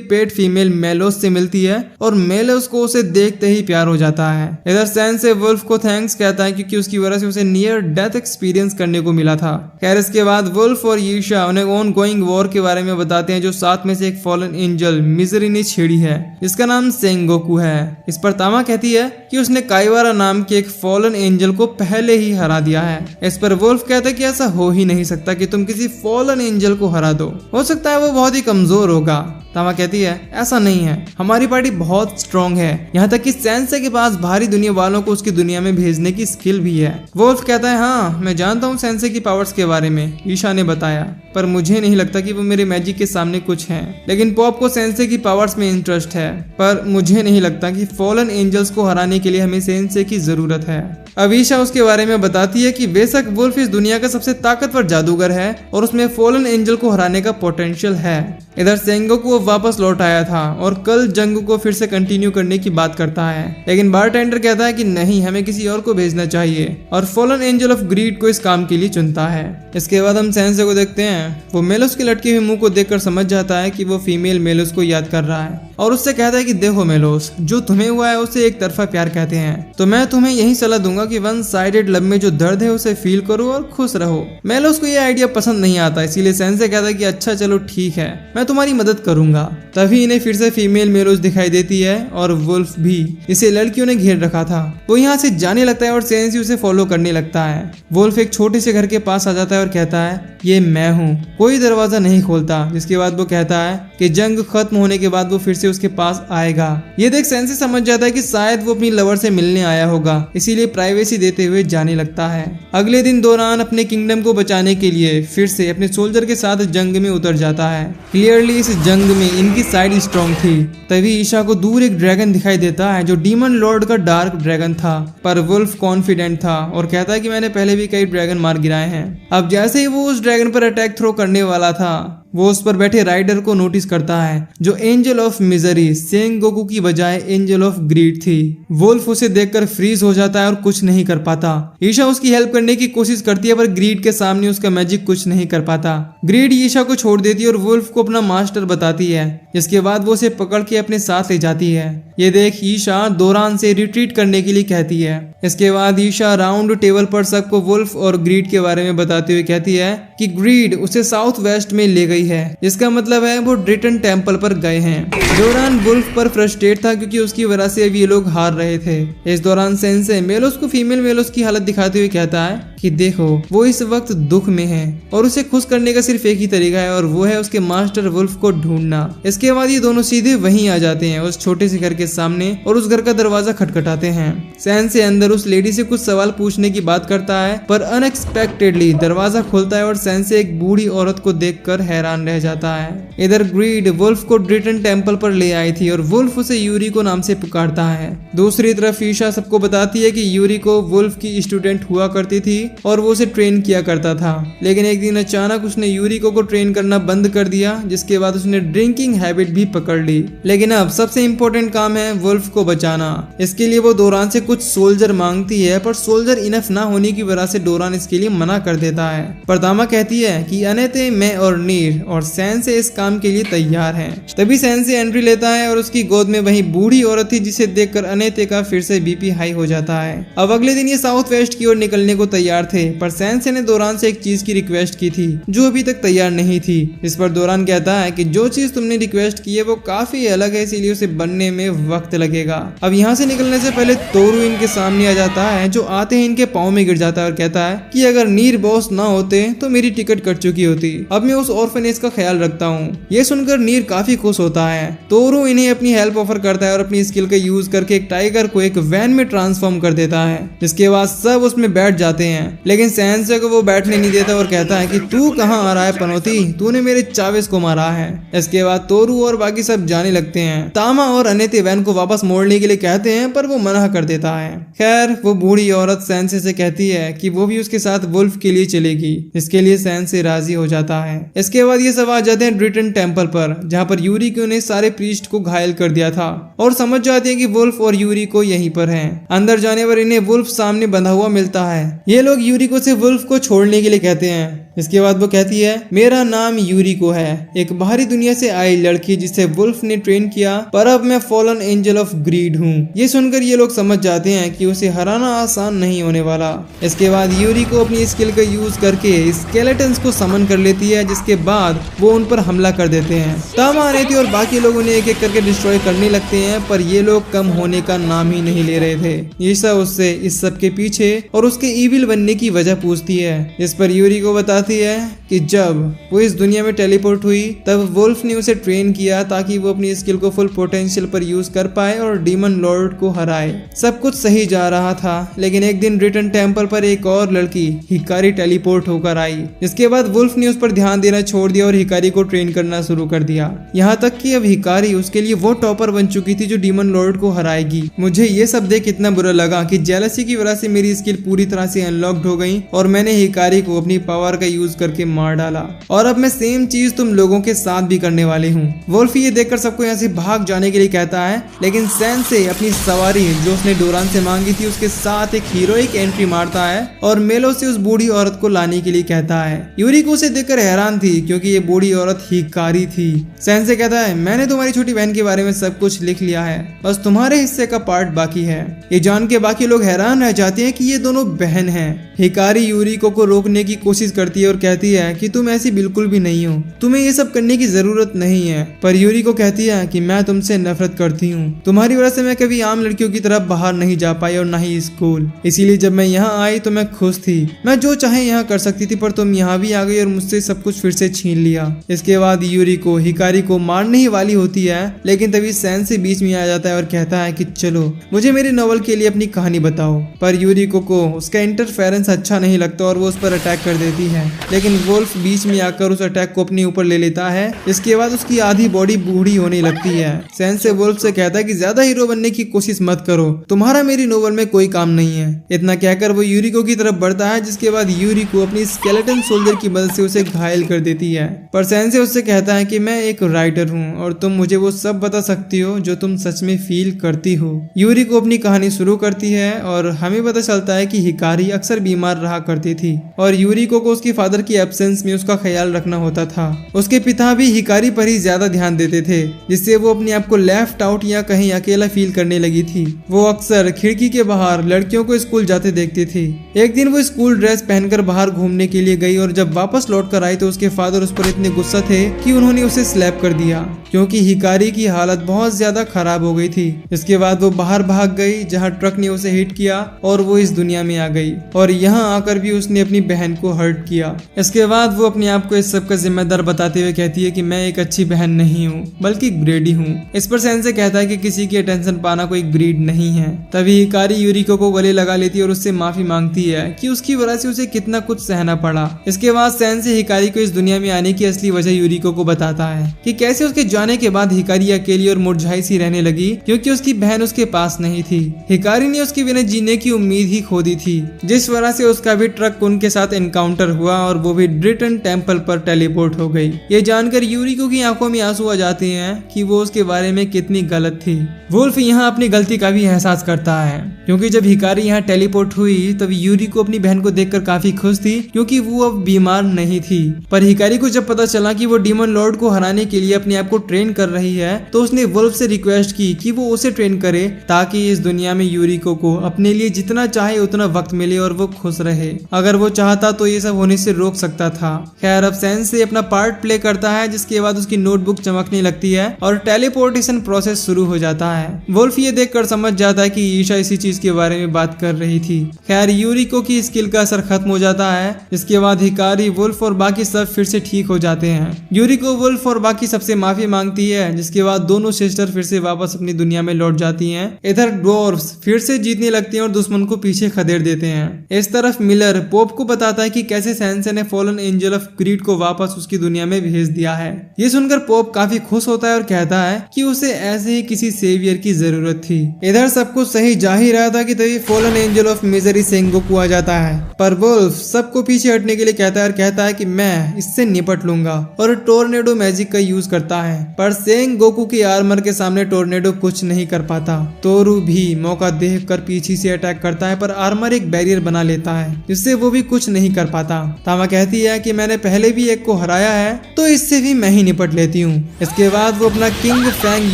पेट फीमेल मेलोस से मिलती है और मेलोस को उसे देखते ही प्यार हो जाता है। इधर सैन से वुल्फ को थैंक्स कहता है क्योंकि उसकी वजह से उसे नियर डेथ एक्सपीरियंस करने को मिला था। खैर इसके बाद वुल्फ और यीशा उन्हें ऑन गोइंग वॉर के बारे में बताते हैं, जो साथ में से एक फॉलन एंजल मिजरी ने छेड़ी है, जिसका नाम सेंगोकू है। इस पर तामा कहती है कि उसने काइवारा नाम के एक फॉलन एंजल को पहले ही हरा दिया है। इस पर वुल्फ कहता है कि ऐसा हो ही नहीं सकता कि तुम किसी फॉलन एंजल को हरा दो, हो सकता है वो बहुत ही कमजोर होगा। तामा कहती है ऐसा नहीं है, हमारी पार्टी बहुत स्ट्रॉन्ग है, यहाँ तक कि सेंसे के पास बाहरी दुनिया वालों को उसकी दुनिया में भेजने की स्किल भी है। वुल्फ कहता है हाँ, मैं जानता हूँ सेंसे की पावर्स के बारे में, ईशा ने बताया, पर मुझे नहीं लगता लगता कि वो मेरे मैजिक के सामने कुछ है, लेकिन पॉप को सेंसे की पावर्स में इंटरेस्ट है, पर मुझे नहीं लगता कि फॉलन एंजल्स को हराने के लिए हमें सेंसे की जरूरत है। अब ईशा उसके बारे में बताती है कि बेशक वुल्फ इस दुनिया का सबसे ताकतवर जादूगर है और उसमें फॉलन एंजल को हराने का पोटेंशियल है। इधर सेंगोकू को वापस लौट आया था और कल जंग को फिर से कंटिन्यू करने की बात करता है, लेकिन बारटेंडर कहता है कि नहीं, हमें किसी और को भेजना चाहिए और फॉलन एंजल ऑफ ग्रीड को इस काम के लिए चुनता है। इसके बाद हम सेंसे को देखते हैं। वो मेलोस के लटके हुए मुंह को देखकर समझ जाता है कि वो फीमेल मेलोस को याद कर रहा है और उससे कहता है कि देखो मेलोस, जो तुम्हें हुआ है उसे एक तरफा प्यार कहते हैं, तो मैं तुम्हें यही सलाह दूंगा कि वन साइडेड लव में जो दर्द है उसे फील करो और खुश रहो। मेलोस को ये आइडिया पसंद नहीं आता, इसीलिए सेंसे कहता है कि अच्छा चलो ठीक है, मैं तुम्हारी मदद करूंगा। तभी इन्हें फिर से फीमेल मेलोस दिखाई देती है और वुल्फ भी, इसे लड़कियों ने घेर रखा था। वो यहाँ से जाने लगता है और सेंसी उसे फॉलो करने लगता है। वुल्फ एक छोटे से घर के पास आ जाता है और कहता है ये मैं हूँ। कोई दरवाजा नहीं खोलता, जिसके बाद वो कहता है कि जंग खत्म होने के बाद वो फिर से उसके पास आएगा। ये देख सेंसे समझ जाता है कि शायद वो अपनी लवर से मिलने आया होगा, इसीलिए प्राइवेसी देते हुए जाने लगता है। अगले दिन दोरान अपने किंगडम को बचाने के लिए फिर से अपने सोल्जर के साथ जंग में उतर जाता है। क्लियरली इस जंग में इनकी साइड स्ट्रॉन्ग थी। तभी ईशा को दूर एक ड्रैगन दिखाई देता है जो डीमन लॉर्ड का डार्क ड्रैगन था, पर वुल्फ कॉन्फिडेंट था और कहता है कि मैंने पहले भी कई ड्रैगन मार गिराए हैं। अब जैसे ही वो उस ड्रैगन पर अटैक थ्रो करने वाला था, वो उस पर बैठे राइडर को नोटिस करता है जो एंजल ऑफ मिजरी सेंगोकू की बजाय एंजल ऑफ ग्रीड थी। वुल्फ उसे देखकर फ्रीज हो जाता है और कुछ नहीं कर पाता। ईशा उसकी हेल्प करने की कोशिश करती है, पर ग्रीड के सामने उसका मैजिक कुछ नहीं कर पाता। ग्रीड ईशा को छोड़ देती है और वुल्फ को अपना मास्टर बताती है, जिसके बाद वो उसे पकड़ के अपने साथ ले जाती है। ये देख ईशा दोरान से रिट्रीट करने के लिए कहती है। इसके बाद ईशा राउंड टेबल पर सबको वुल्फ और ग्रीड के बारे में बताते हुए कहती है कि ग्रीड उसे साउथ वेस्ट में ले गई है, जिसका मतलब है वो ड्रिटन टेम्पल पर गए हैं। दोरान वुल्फ पर फ्रस्ट्रेट था क्योंकि उसकी वजह से अब ये लोग हार रहे थे। इस दौरान सेंसे मेलोस को फीमेल मेलोस की हालत दिखाते हुए कहता है कि देखो वो इस वक्त दुख में है और उसे खुश करने का सिर्फ एक ही तरीका है और वो है उसके मास्टर वुल्फ को ढूंढना। इसके बाद ये दोनों सीधे वहीं आ जाते हैं उस छोटे से घर के सामने और उस घर का दरवाजा खटखटाते हैं। सेंसे अंदर उस लेडी से कुछ सवाल पूछने की बात करता है, पर अनएक्सपेक्टेडली दरवाजा खुलता है और सेंसे एक बूढ़ी औरत को देखकर हैरान रह जाता है। इधर ग्रीड वुल्फ को ड्रिटन टेम्पल पर ले आई थी और वुल्फ उसे यूरिको नाम से पुकारता है। दूसरी तरफ ईशा सबको बताती है कि यूरिको वुल्फ की स्टूडेंट हुआ करती थी और वो उसे ट्रेन किया करता था, लेकिन एक दिन अचानक उसने यूरिको को ट्रेन करना बंद कर दिया, जिसके बाद उसने ड्रिंकिंग हैबिट भी पकड़ ली। लेकिन अब सबसे इम्पोर्टेंट काम है वुल्फ को बचाना। इसके लिए वो डोरान से कुछ सोल्जर मांगती है, पर सोल्जर इनफ ना होने की वजह से डोरान इसके लिए मना कर देता है। पर दामा कहती है कि अनेते, मैं और नीर और सेंसे इस काम के लिए तैयार हैं। तभी सेंसे एंट्री लेता है और उसकी गोद में वही बूढ़ी औरत थी, जिसे देखकर अनेते का फिर से बीपी हाई हो जाता है। अब अगले दिन ये साउथ वेस्ट की ओर निकलने को तैयार थे, पर सेंसे ने दोरान से एक चीज की रिक्वेस्ट की थी जो अभी तक तैयार नहीं थी। इस पर दोरान कहता है कि जो चीज तुमने रिक्वेस्ट की है वो काफी अलग है, इसीलिए उसे बनने में वक्त लगेगा। अब यहाँ से निकलने से पहले तोरू इनके सामने आ जाता है, जो आते ही इनके पाँव में गिर जाता है और कहता है कि अगर नीर बॉस ना होते तो मेरी टिकट कट चुकी होती। अब मैं उस ऑर्फनेज का ख्याल रखता हूँ। ये सुनकर नीर काफी खुश होता है। तोरू इन्हें अपनी हेल्प ऑफर करता है और अपनी स्किल का यूज करके एक टाइगर को एक वैन में ट्रांसफॉर्म कर देता है, जिसके बाद सब उसमें बैठ जाते हैं। लेकिन सेंसे को वो बैठने नहीं देता और कहता है कि तू कहाँ आ रहा है पनौती, तूने मेरे चावेस को मारा है। इसके बाद तोरू और बाकी सब जाने लगते हैं। तामा और अनेते वैन को वापस मोड़ने के लिए कहते हैं, पर वो मना कर देता है। खैर वो बूढ़ी औरत सेंसे से कहती है कि वो भी उसके साथ वुल्फ के लिए चलेगी, इसके लिए सेंसे राजी हो जाता है। इसके बाद ये सब आ जाते हैं ड्रिटन टेम्पल पर, जहाँ पर यूरिको ने सारे प्रीस्ट को घायल कर दिया था और समझ जाते हैं कि वुल्फ और यूरिको यहीं पर हैं। अंदर जाने पर इन्हें वुल्फ सामने बंधा हुआ मिलता है। ये लोग यूरिको से वुल्फ को छोड़ने के लिए कहते हैं। इसके बाद वो कहती है मेरा नाम यूरिको है, एक बाहरी दुनिया से आई लड़की जिसे वुल्फ ने ट्रेन किया, पर अब मैं फॉलन एंजल ऑफ ग्रीड हूँ। ये सुनकर ये लोग समझ जाते हैं कि उसे हराना आसान नहीं होने वाला। इसके बाद यूरिको अपनी स्किल का यूज करके स्केलेटन्स को समन कर लेती है, जिसके बाद वो उन पर हमला कर देते हैं। तामा, अनेते और बाकी लोग उन्हें एक एक करके डिस्ट्रॉय करने लगते हैं, पर ये लोग कम होने का नाम ही नहीं ले रहे थे। ईशा उससे इस सब के पीछे और उसके इविल बनने की वजह पूछती है, जिस पर यूरिको बताती बताती है कि जब वो इस दुनिया में टेलीपोर्ट हुई तब वुल्फ ने उसे ट्रेन किया ताकि वो अपनी स्किल को फुल पोटेंशियल पर यूज कर पाए और डीमन लॉर्ड को हराए। सब कुछ सही जा रहा था, लेकिन एक दिन रिटर्न टेम्पल पर एक और लड़की हिकारी टेलीपोर्ट होकर आई। इसके बाद वुल्फ ने उस पर ध्यान देना छोड़ दिया और हिकारी को ट्रेन करना शुरू कर दिया। यहाँ तक कि अब हिकारी उसके लिए वो टॉपर बन चुकी थी जो डीमन लॉर्ड को हराएगी। मुझे ये सब देख इतना बुरा लगा कि जेलसी की वजह से मेरी स्किल पूरी तरह से अनलॉक्ड हो गई और मैंने हिकारी को अपनी पावर का यूज करके मार डाला, और अब मैं सेम चीज तुम लोगों के साथ भी करने वाली हूँ। वुल्फ ये देखकर सबको यहाँ से भाग जाने के लिए कहता है, लेकिन सैंसे अपनी सवारी जो उसने डोरान से मांगी थी उसके साथ एक हीरोइक एंट्री मारता है और मेलो से उस बूढ़ी औरत को लाने के लिए कहता है। यूरिको उसे देखकर हैरान थी क्योंकि ये बूढ़ी औरत हिकारी थी। सैंसे कहता है, मैंने तुम्हारी छोटी बहन के बारे में सब कुछ लिख लिया है, बस तुम्हारे हिस्से का पार्ट बाकी है। ये जान के बाकी लोग हैरान रह जाते हैं कि ये दोनों बहन हैं। हिकारी यूरिको को रोकने की कोशिश करती है और कहती है कि तुम ऐसी बिल्कुल भी नहीं हो, तुम्हें ये सब करने की जरूरत नहीं है। पर यूरिको कहती है कि मैं तुमसे नफरत करती हूँ, तुम्हारी वजह से मैं कभी आम लड़कियों की तरफ बाहर नहीं जा पाई और ना ही स्कूल, इसीलिए जब मैं यहाँ आई तो मैं खुश थी, मैं जो चाहे यहाँ कर सकती थी, पर तुम यहाँ भी आ गई और मुझसे सब कुछ फिर से छीन लिया। इसके बाद यूरिको हिकारी को मारने ही वाली होती है, लेकिन तभी सैंसे बीच में आ जाता है और कहता है कि चलो मुझे मेरे नॉवल के लिए अपनी कहानी बताओ। पर यूरिको को उसका इंटरफेरेंस अच्छा नहीं लगता और वो उस पर अटैक कर देती है, लेकिन वुल्फ बीच में आकर उस अटैक को अपने ऊपर ले लेता है। इसके बाद उसकी आधी बॉडी बूढ़ी होने लगती है। सैंसे वुल्फ से कहता है कि ज्यादा हीरो बनने की कोशिश मत करो, तुम्हारा मेरी नोवेल में कोई काम नहीं है। इतना कहकर वो यूरिको की तरफ बढ़ता है, जिसके बाद यूरिको अपनी स्केलेटन सोल्जर की मदद से उसे घायल कर देती है। पर सैंसे उससे कहता है कि मैं एक राइटर हूँ और तुम मुझे वो सब बता सकती हो जो तुम सच में फील करती हो। यूरिको अपनी कहानी शुरू करती है और हमें पता चलता है कि हिकारी अक्सर बीमार रहा करती थी और यूरिको को उसकी फादर की एब्सेंस में उसका ख्याल रखना होता था। उसके पिता भी हिकारी पर ही ज्यादा ध्यान देते थे, जिससे वो अपने आप को लेफ्ट आउट या कहीं अकेला फील करने लगी थी। वो अक्सर खिड़की के बाहर लड़कियों को स्कूल जाते देखती थी। एक दिन वो स्कूल ड्रेस पहनकर बाहर घूमने के लिए गई और जब वापस लौट कर आई तो उसके फादर उस पर इतने गुस्सा थे कि उन्होंने उसे स्लैप कर दिया, क्योंकि हिकारी की हालत बहुत ज्यादा खराब हो गई थी। इसके बाद वो बाहर भाग गई जहाँ ट्रक ने उसे हिट किया और वो इस दुनिया में आ गई और यहाँ आकर भी उसने अपनी बहन को हर्ट किया। इसके बाद वो अपने आप को इस सब का जिम्मेदार बताते हुए कहती है कि मैं एक अच्छी बहन नहीं हूँ बल्कि ग्रेडी हूँ। इस पर सैंसे कहता है कि किसी की अटेंशन पाना कोई ग्रीड नहीं है। तभी हिकारी यूरिको को गले लगा लेती है और उससे माफी मांगती है कि उसकी वजह से उसे कितना कुछ सहना पड़ा। इसके बाद सैंसे हिकारी को इस दुनिया में आने की असली वजह यूरिको को बताता है कि कैसे उसके जाने के बाद हिकारी अकेली और मुरझाई सी रहने लगी क्योंकि उसकी बहन उसके पास नहीं थी। हिकारी ने उसके बिना जीने की उम्मीद ही खो दी थी, जिस वजह से उसका भी ट्रक उनके साथ एनकाउंटर हुआ और वो भी ड्रिटन टेम्पल पर टेलीपोर्ट हो गई। ये जानकर यूरिको की आंखों में आंसू आ जाते हैं कि वो उसके बारे में कितनी गलत थी। वुल्फ यहाँ अपनी गलती का भी एहसास करता है, क्योंकि जब हिकारी यहाँ टेलीपोर्ट हुई तब यूरिको अपनी बहन को देखकर काफी खुश थी क्योंकि वो अब बीमार नहीं थी। पर हिकारी को जब पता चला कि वो डीमन लॉर्ड को हराने के लिए अपने आप को ट्रेन कर रही है तो उसने वुल्फ से रिक्वेस्ट की कि वो उसे ट्रेन करे ताकि इस दुनिया में यूरिको को अपने लिए जितना चाहे उतना वक्त मिले और वो खुश रहे। अगर वो चाहता तो ये सब होने से रोक सकता था। खैर अब सैंसे अपना पार्ट प्ले करता है, जिसके बाद उसकी नोटबुक चमकने लगती है और टेलीपोर्टेशन प्रोसेस शुरू हो जाता है। वुल्फ ये देखकर समझ जाता है कि ईशा इसी चीज के बारे में बात कर रही थी। खैर यूरिको की स्किल का असर खत्म हो जाता है। इसके बाद हिकारी, वुल्फ और बाकी सब फिर से ठीक हो जाते हैं। यूरिको, वुल्फ और बाकी सबसे माफी मांगती है, जिसके बाद दोनों सिस्टर फिर से वापस अपनी दुनिया में लौट जाती हैं। इधर ड्वार्फ्स फिर से जीतने लगते हैं और दुश्मन को पीछे खदेड़ देते हैं। इस तरफ मिलर पोप को बताता है कि कैसे सैंसे ने फॉलन एंजल ऑफ ग्रीड को वापस उसकी दुनिया में भेज दिया है। ये सुनकर पोप काफी खुश होता है और कहता है कि उसे ऐसे ही किसी सेवियर की जरूरत थी। इधर सब कुछ सही जा ही रहा था कि तभी fallen angel of misery Sengoku आ जाता है, पर वुल्फ सबको पीछे हटने के लिए कहता है और कहता है कि मैं इससे निपट लूंगा और टोर्नेडो मैजिक का यूज करता है। पर सेंगोकू की आर्मर के सामने टोर्नेडो कुछ नहीं कर पाता। तोरू भी मौका देखकर पीछे से अटैक करता है, पर आर्मर एक बैरियर बना लेता है जिससे वो भी कुछ नहीं कर पाता। तामा कहती है कि मैंने पहले भी एक को हराया है तो इससे भी मैं ही निपट लेती हूँ। इसके बाद वो अपना किंग फैंग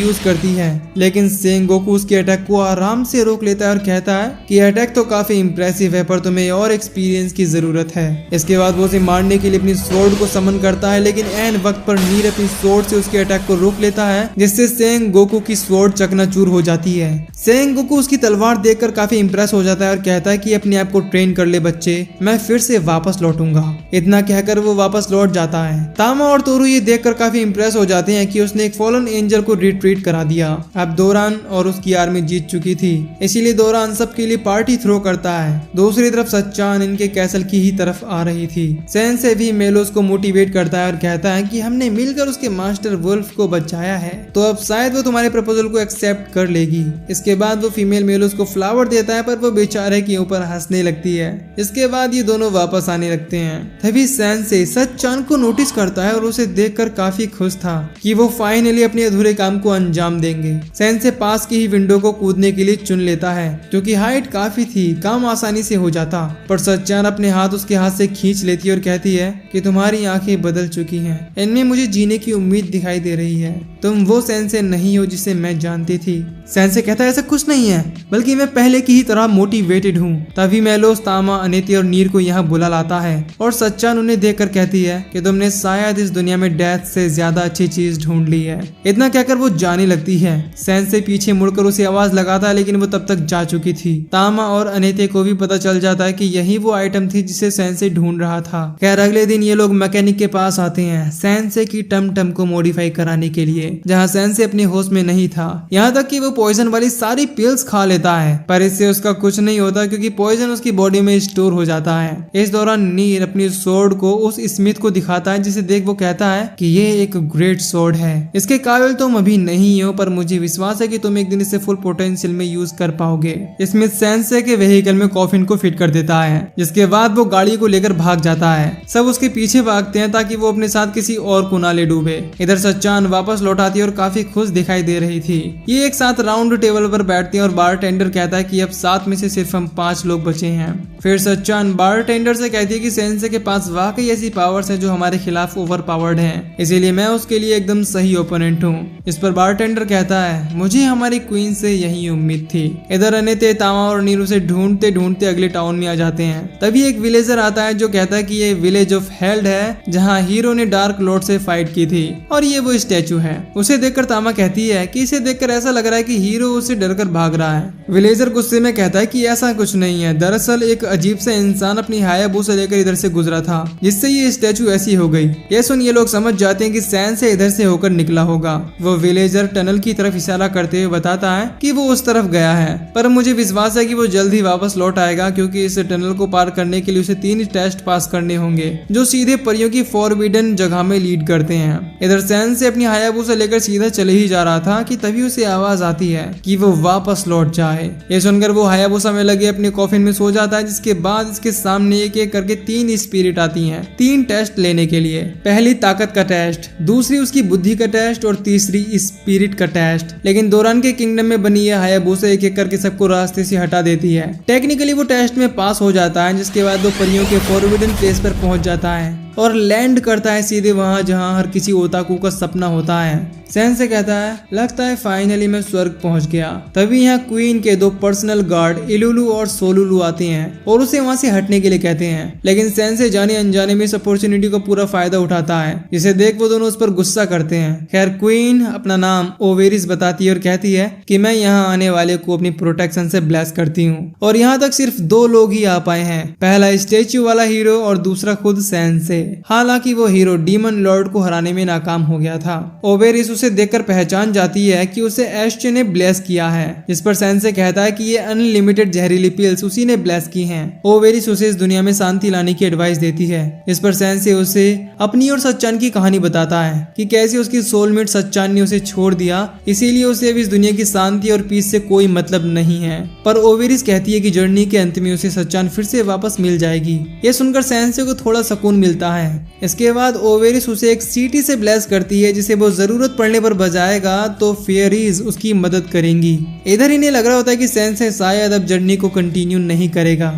यूज करती है, लेकिन सेंगोकू उसके अटैक को आराम से रोक लेता है और कहता है कि अटैक तो काफी इंप्रेसिव है पर तुम्हें और एक्सपीरियंस की जरूरत है। इसके बाद वो उसे मारने के लिए अपनी स्वॉर्ड को समन करता है, लेकिन एन वक्त पर नीर अपनी स्वॉर्ड से उसके अटैक को रोक लेता है, जिससे सेंगोकू की स्वॉर्ड चकनाचूर हो जाती है। सेंगोकू उसकी तलवार देखकर काफी इंप्रेस हो जाता है और कहता है कि अपने आप को ट्रेन कर ले बच्चे, मैं फिर से वापस लौटूंगा। होगा। इतना कहकर वो वापस लौट जाता है। तामा और तोरू ये देखकर काफी इंप्रेस हो जाते हैं कि उसने एक फॉलन एंजल को रिट्रीट करा दिया। अब दोरान और उसकी आर्मी जीत चुकी थी, इसीलिए दोरान सबके लिए पार्टी थ्रो करता है। दूसरी तरफ सच्चान इनके कैसल की ही तरफ आ रही थी। सेंसे भी मेलोस को मोटिवेट करता है और कहता है कि हमने मिलकर उसके मास्टर वुल्फ को बचाया है, तो अब शायद वो तुम्हारे प्रपोजल को एक्सेप्ट कर लेगी। इसके बाद वो फीमेल मेलोस को फ्लावर देता है, पर वो बेचारे के ऊपर हंसने लगती है। इसके बाद ये दोनों वापस आने लगते हैं। तभी सेंसे सच्चान को नोटिस करता है और उसे देखकर काफी खुश था कि वो फाइनली अपने अधूरे काम को अंजाम देंगे। सेंसे पास की ही विंडो को कूदने के लिए चुन लेता है, क्योंकि हाइट काफी थी, काम आसानी से हो जाता। पर सच्चान अपने हाथ उसके हाथ से खींच लेती है और कहती है कि तुम्हारी आंखें बदल चुकी हैं, इनमें मुझे जीने की उम्मीद दिखाई दे रही है। तुम वो सेंसे नहीं हो जिसे मैं जानती थी। सेंसे कहता है ऐसा कुछ नहीं है, बल्कि मैं पहले की ही तरह मोटिवेटेड हूँ। तभी मेलोस, तामा, अनेते और नीर को यहाँ बुला लाता है और सच्चान उन्हें देखकर कहती है कि तुमने शायद इस दुनिया में डेथ से ज्यादा अच्छी चीज ढूंढ ली है। इतना कहकर वो जाने लगती है। सेंसे पीछे मुड़कर उसे आवाज लगाता है, लेकिन वो तब तक जा चुकी थी। तामा और अनेते को भी पता चल जाता है कि यही वो आइटम थी जिसे सेंसे ढूंढ रहा था। खैर अगले दिन ये लोग मैकेनिक के पास आते हैं सेंसे की टम को मॉडिफाई कराने के लिए, जहाँ सेंसे अपने होश में नहीं था। यहाँ तक कि वो पॉइजन वाली सारी पिल्स खा लेता है, पर इससे उसका कुछ नहीं होता क्योंकि पॉइजन उसकी बॉडी में स्टोर हो जाता है। इस दौरान नीर अपनी स्वॉर्ड को उस स्मिथ को दिखाता है, जिसे देख वो कहता है कि ये एक ग्रेट स्वॉर्ड है। इसके काबिल तुम अभी नहीं हो, पर मुझे विश्वास है कि तुम एक दिन इसे फुल पोटेंशियल में यूज कर पाओगे। स्मिथ सेंसे के व्हीकल में कॉफिन को फिट कर देता है, जिसके बाद वो गाड़ी को लेकर भाग जाता है। सब उसके पीछे भागते हैं ताकि वो अपने साथ किसी और को ना ले डूबे। इधर सच्चान वापस लौट आती है और काफी खुश दिखाई दे रही थी। ये एक साथ राउंड टेबल पर बैठते हैं और बारटेंडर कहता है कि अब 7 में से सिर्फ हम 5 लोग बचे हैं। फिर सच्चान बारटेंडर से कहती है कि सेंसे के पास वाकई ऐसी पावर्स हैं जो हमारे खिलाफ ओवर पावर्ड हैं, इसीलिए मैं उसके लिए एकदम सही ओपोनेंट हूँ। इस पर बारटेंडर कहता है मुझे हमारी क्वीन से यही उम्मीद थी। इधर अनेते, तामा और नीरू से ढूंढते ढूंढते अगले टाउन में आ जाते हैं। तभी एक विलेजर आता है जो कहता है कि ये विलेज ऑफ हेल्ड है, जहाँ हीरो ने डार्क लॉर्ड से फाइट की थी, और ये वो स्टैचू है। उसे देखकर तामा कहती है कि इसे देखकर ऐसा लग रहा है कि हीरो उससे डरकर भाग रहा है। विलेजर गुस्से में कहता है कि ऐसा कुछ नहीं है, दरअसल एक अजीब सा इंसान अपनी हायाबूसा लेकर इधर से गुजरा था, जिससे ये स्टैचू ऐसी हो गई। ये सुन ये लोग समझ जाते हैं कि सेंसे इधर से होकर निकला होगा। वो विलेजर टनल की तरफ इशारा करते हुए बताता है कि वो उस तरफ गया है, पर मुझे विश्वास है कि वो जल्द ही वापस लौट आएगा, क्योंकि इस टनल को पार करने के लिए उसे 3 टेस्ट पास करने होंगे जो सीधे परियों की फॉरबिडन जगह में लीड करते हैं। इधर सेंसे अपनी हायाबूसा लेकर सीधा चले ही जा रहा था कि तभी उसे आवाज आती है कि वो वापस लौट जाए। ये सुनकर वो हायाबूसा में लगे अपने कॉफिन में सो जाता है, जिसके बाद इसके सामने एक एक करके 3 स्पिरिट आती हैं 3 टेस्ट लेने के लिए। पहली ताकत का टेस्ट, दूसरी उसकी बुद्धि का टेस्ट और तीसरी स्पिरिट का टेस्ट। लेकिन दोरान के किंगडम में बनी है हायाबूसा एक एक करके सबको रास्ते से हटा देती है। टेक्निकली वो टेस्ट में पास हो जाता है, जिसके बाद वो परियों के फॉरबिडन प्लेस पर पहुंच जाता है और लैंड करता है सीधे वहां जहां हर किसी ओताकू का सपना होता है। सेंसे कहता है लगता है फाइनली मैं स्वर्ग पहुंच गया। तभी यहाँ क्वीन के 2 पर्सनल गार्ड इलुलु और सोलुलु आते हैं और उसे वहां से हटने के लिए कहते हैं, लेकिन सेंसे जाने अनजाने में इस अपॉर्चुनिटी का पूरा फायदा उठाता है, जिसे देख वो दोनों उस पर गुस्सा करते हैं। खैर क्वीन अपना नाम ओवेरिस बताती है और कहती है कि मैं यहाँ आने वाले को अपनी प्रोटेक्शन से ब्लेस करती हूँ, और यहाँ तक सिर्फ 2 लोग ही आ पाए हैं, पहला स्टेच्यू वाला हीरो और दूसरा खुद सेंसे। हालांकि वो हीरो डीमन लॉर्ड को हराने में नाकाम हो गया था। ओवेरिस उसे देखकर पहचान जाती है कि उसे एस्चे ने ब्लेस किया है, जिस पर सेंसे कहता है कि ये अनलिमिटेड जहरीली पिल्स उसी ने ब्लेस की हैं। ओवेरिस उसे इस दुनिया में शांति लाने की एडवाइस देती है। इस पर सेंसे उसे अपनी और सच्चान की कहानी बताता है कि कैसे उसकी सोलमेट सच्चान ने उसे छोड़ दिया, इसीलिए उसे अब इस दुनिया की शांति और पीस से कोई मतलब नहीं है। पर ओवेरिस कहती है कि जर्नी के अंत में उसे सच्चान फिर से वापस मिल जाएगी। ये सुनकर सेंसे को थोड़ा सुकून मिलता है। इसके बाद ओवेरिस उसे एक सीटी से ब्लेस करती है, जिसे वो जरूरत पड़ने पर बजाएगा तो फेयरीज उसकी मदद करेंगी। इधर इन्हें लग रहा होता है कि सेंसे शायद अब जर्नी को कंटिन्यू नहीं करेगा।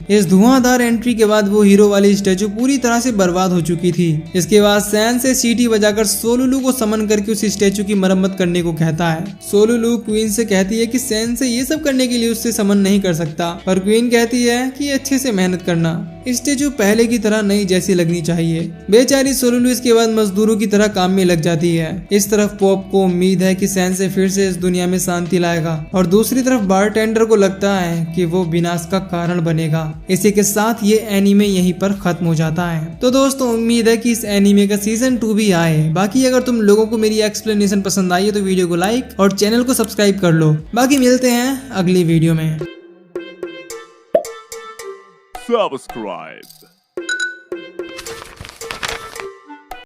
इस धुआंधार एंट्री के बाद वो हीरो वाली स्टैचू पूरी तरह से बर्बाद हो चुकी थी। इसके बाद सैन से सीटी बजाकर सोलुलू को समन करके उस स्टैचू की मरम्मत करने को कहता है। सोलुलू क्वीन से कहती है कि सैन से ये सब करने के लिए उससे समन नहीं कर सकता, पर क्वीन कहती है कि अच्छे से मेहनत करना, स्टैचू पहले की तरह नई जैसी लगनी चाहिए। बेचारी सोलुलू इसके बाद मजदूरों की तरह काम में लग जाती है। इस तरफ पॉप को उम्मीद है कि सैन से फिर से इस दुनिया में शांति लाएगा और दूसरी तरफ बारटेंडर को लगता है कि वो विनाश का कारण बनेगा। इसी के साथ ये एनीमे यहीं पर खत्म हो जाता है। तो दोस्तों उम्मीद है कि इस एनीमे का सीजन 2 भी आए। बाकी अगर तुम लोगों को मेरी एक्सप्लेनेशन पसंद आई है तो वीडियो को लाइक और चैनल को सब्सक्राइब कर लो। बाकी मिलते हैं अगली वीडियो में। Subscribe.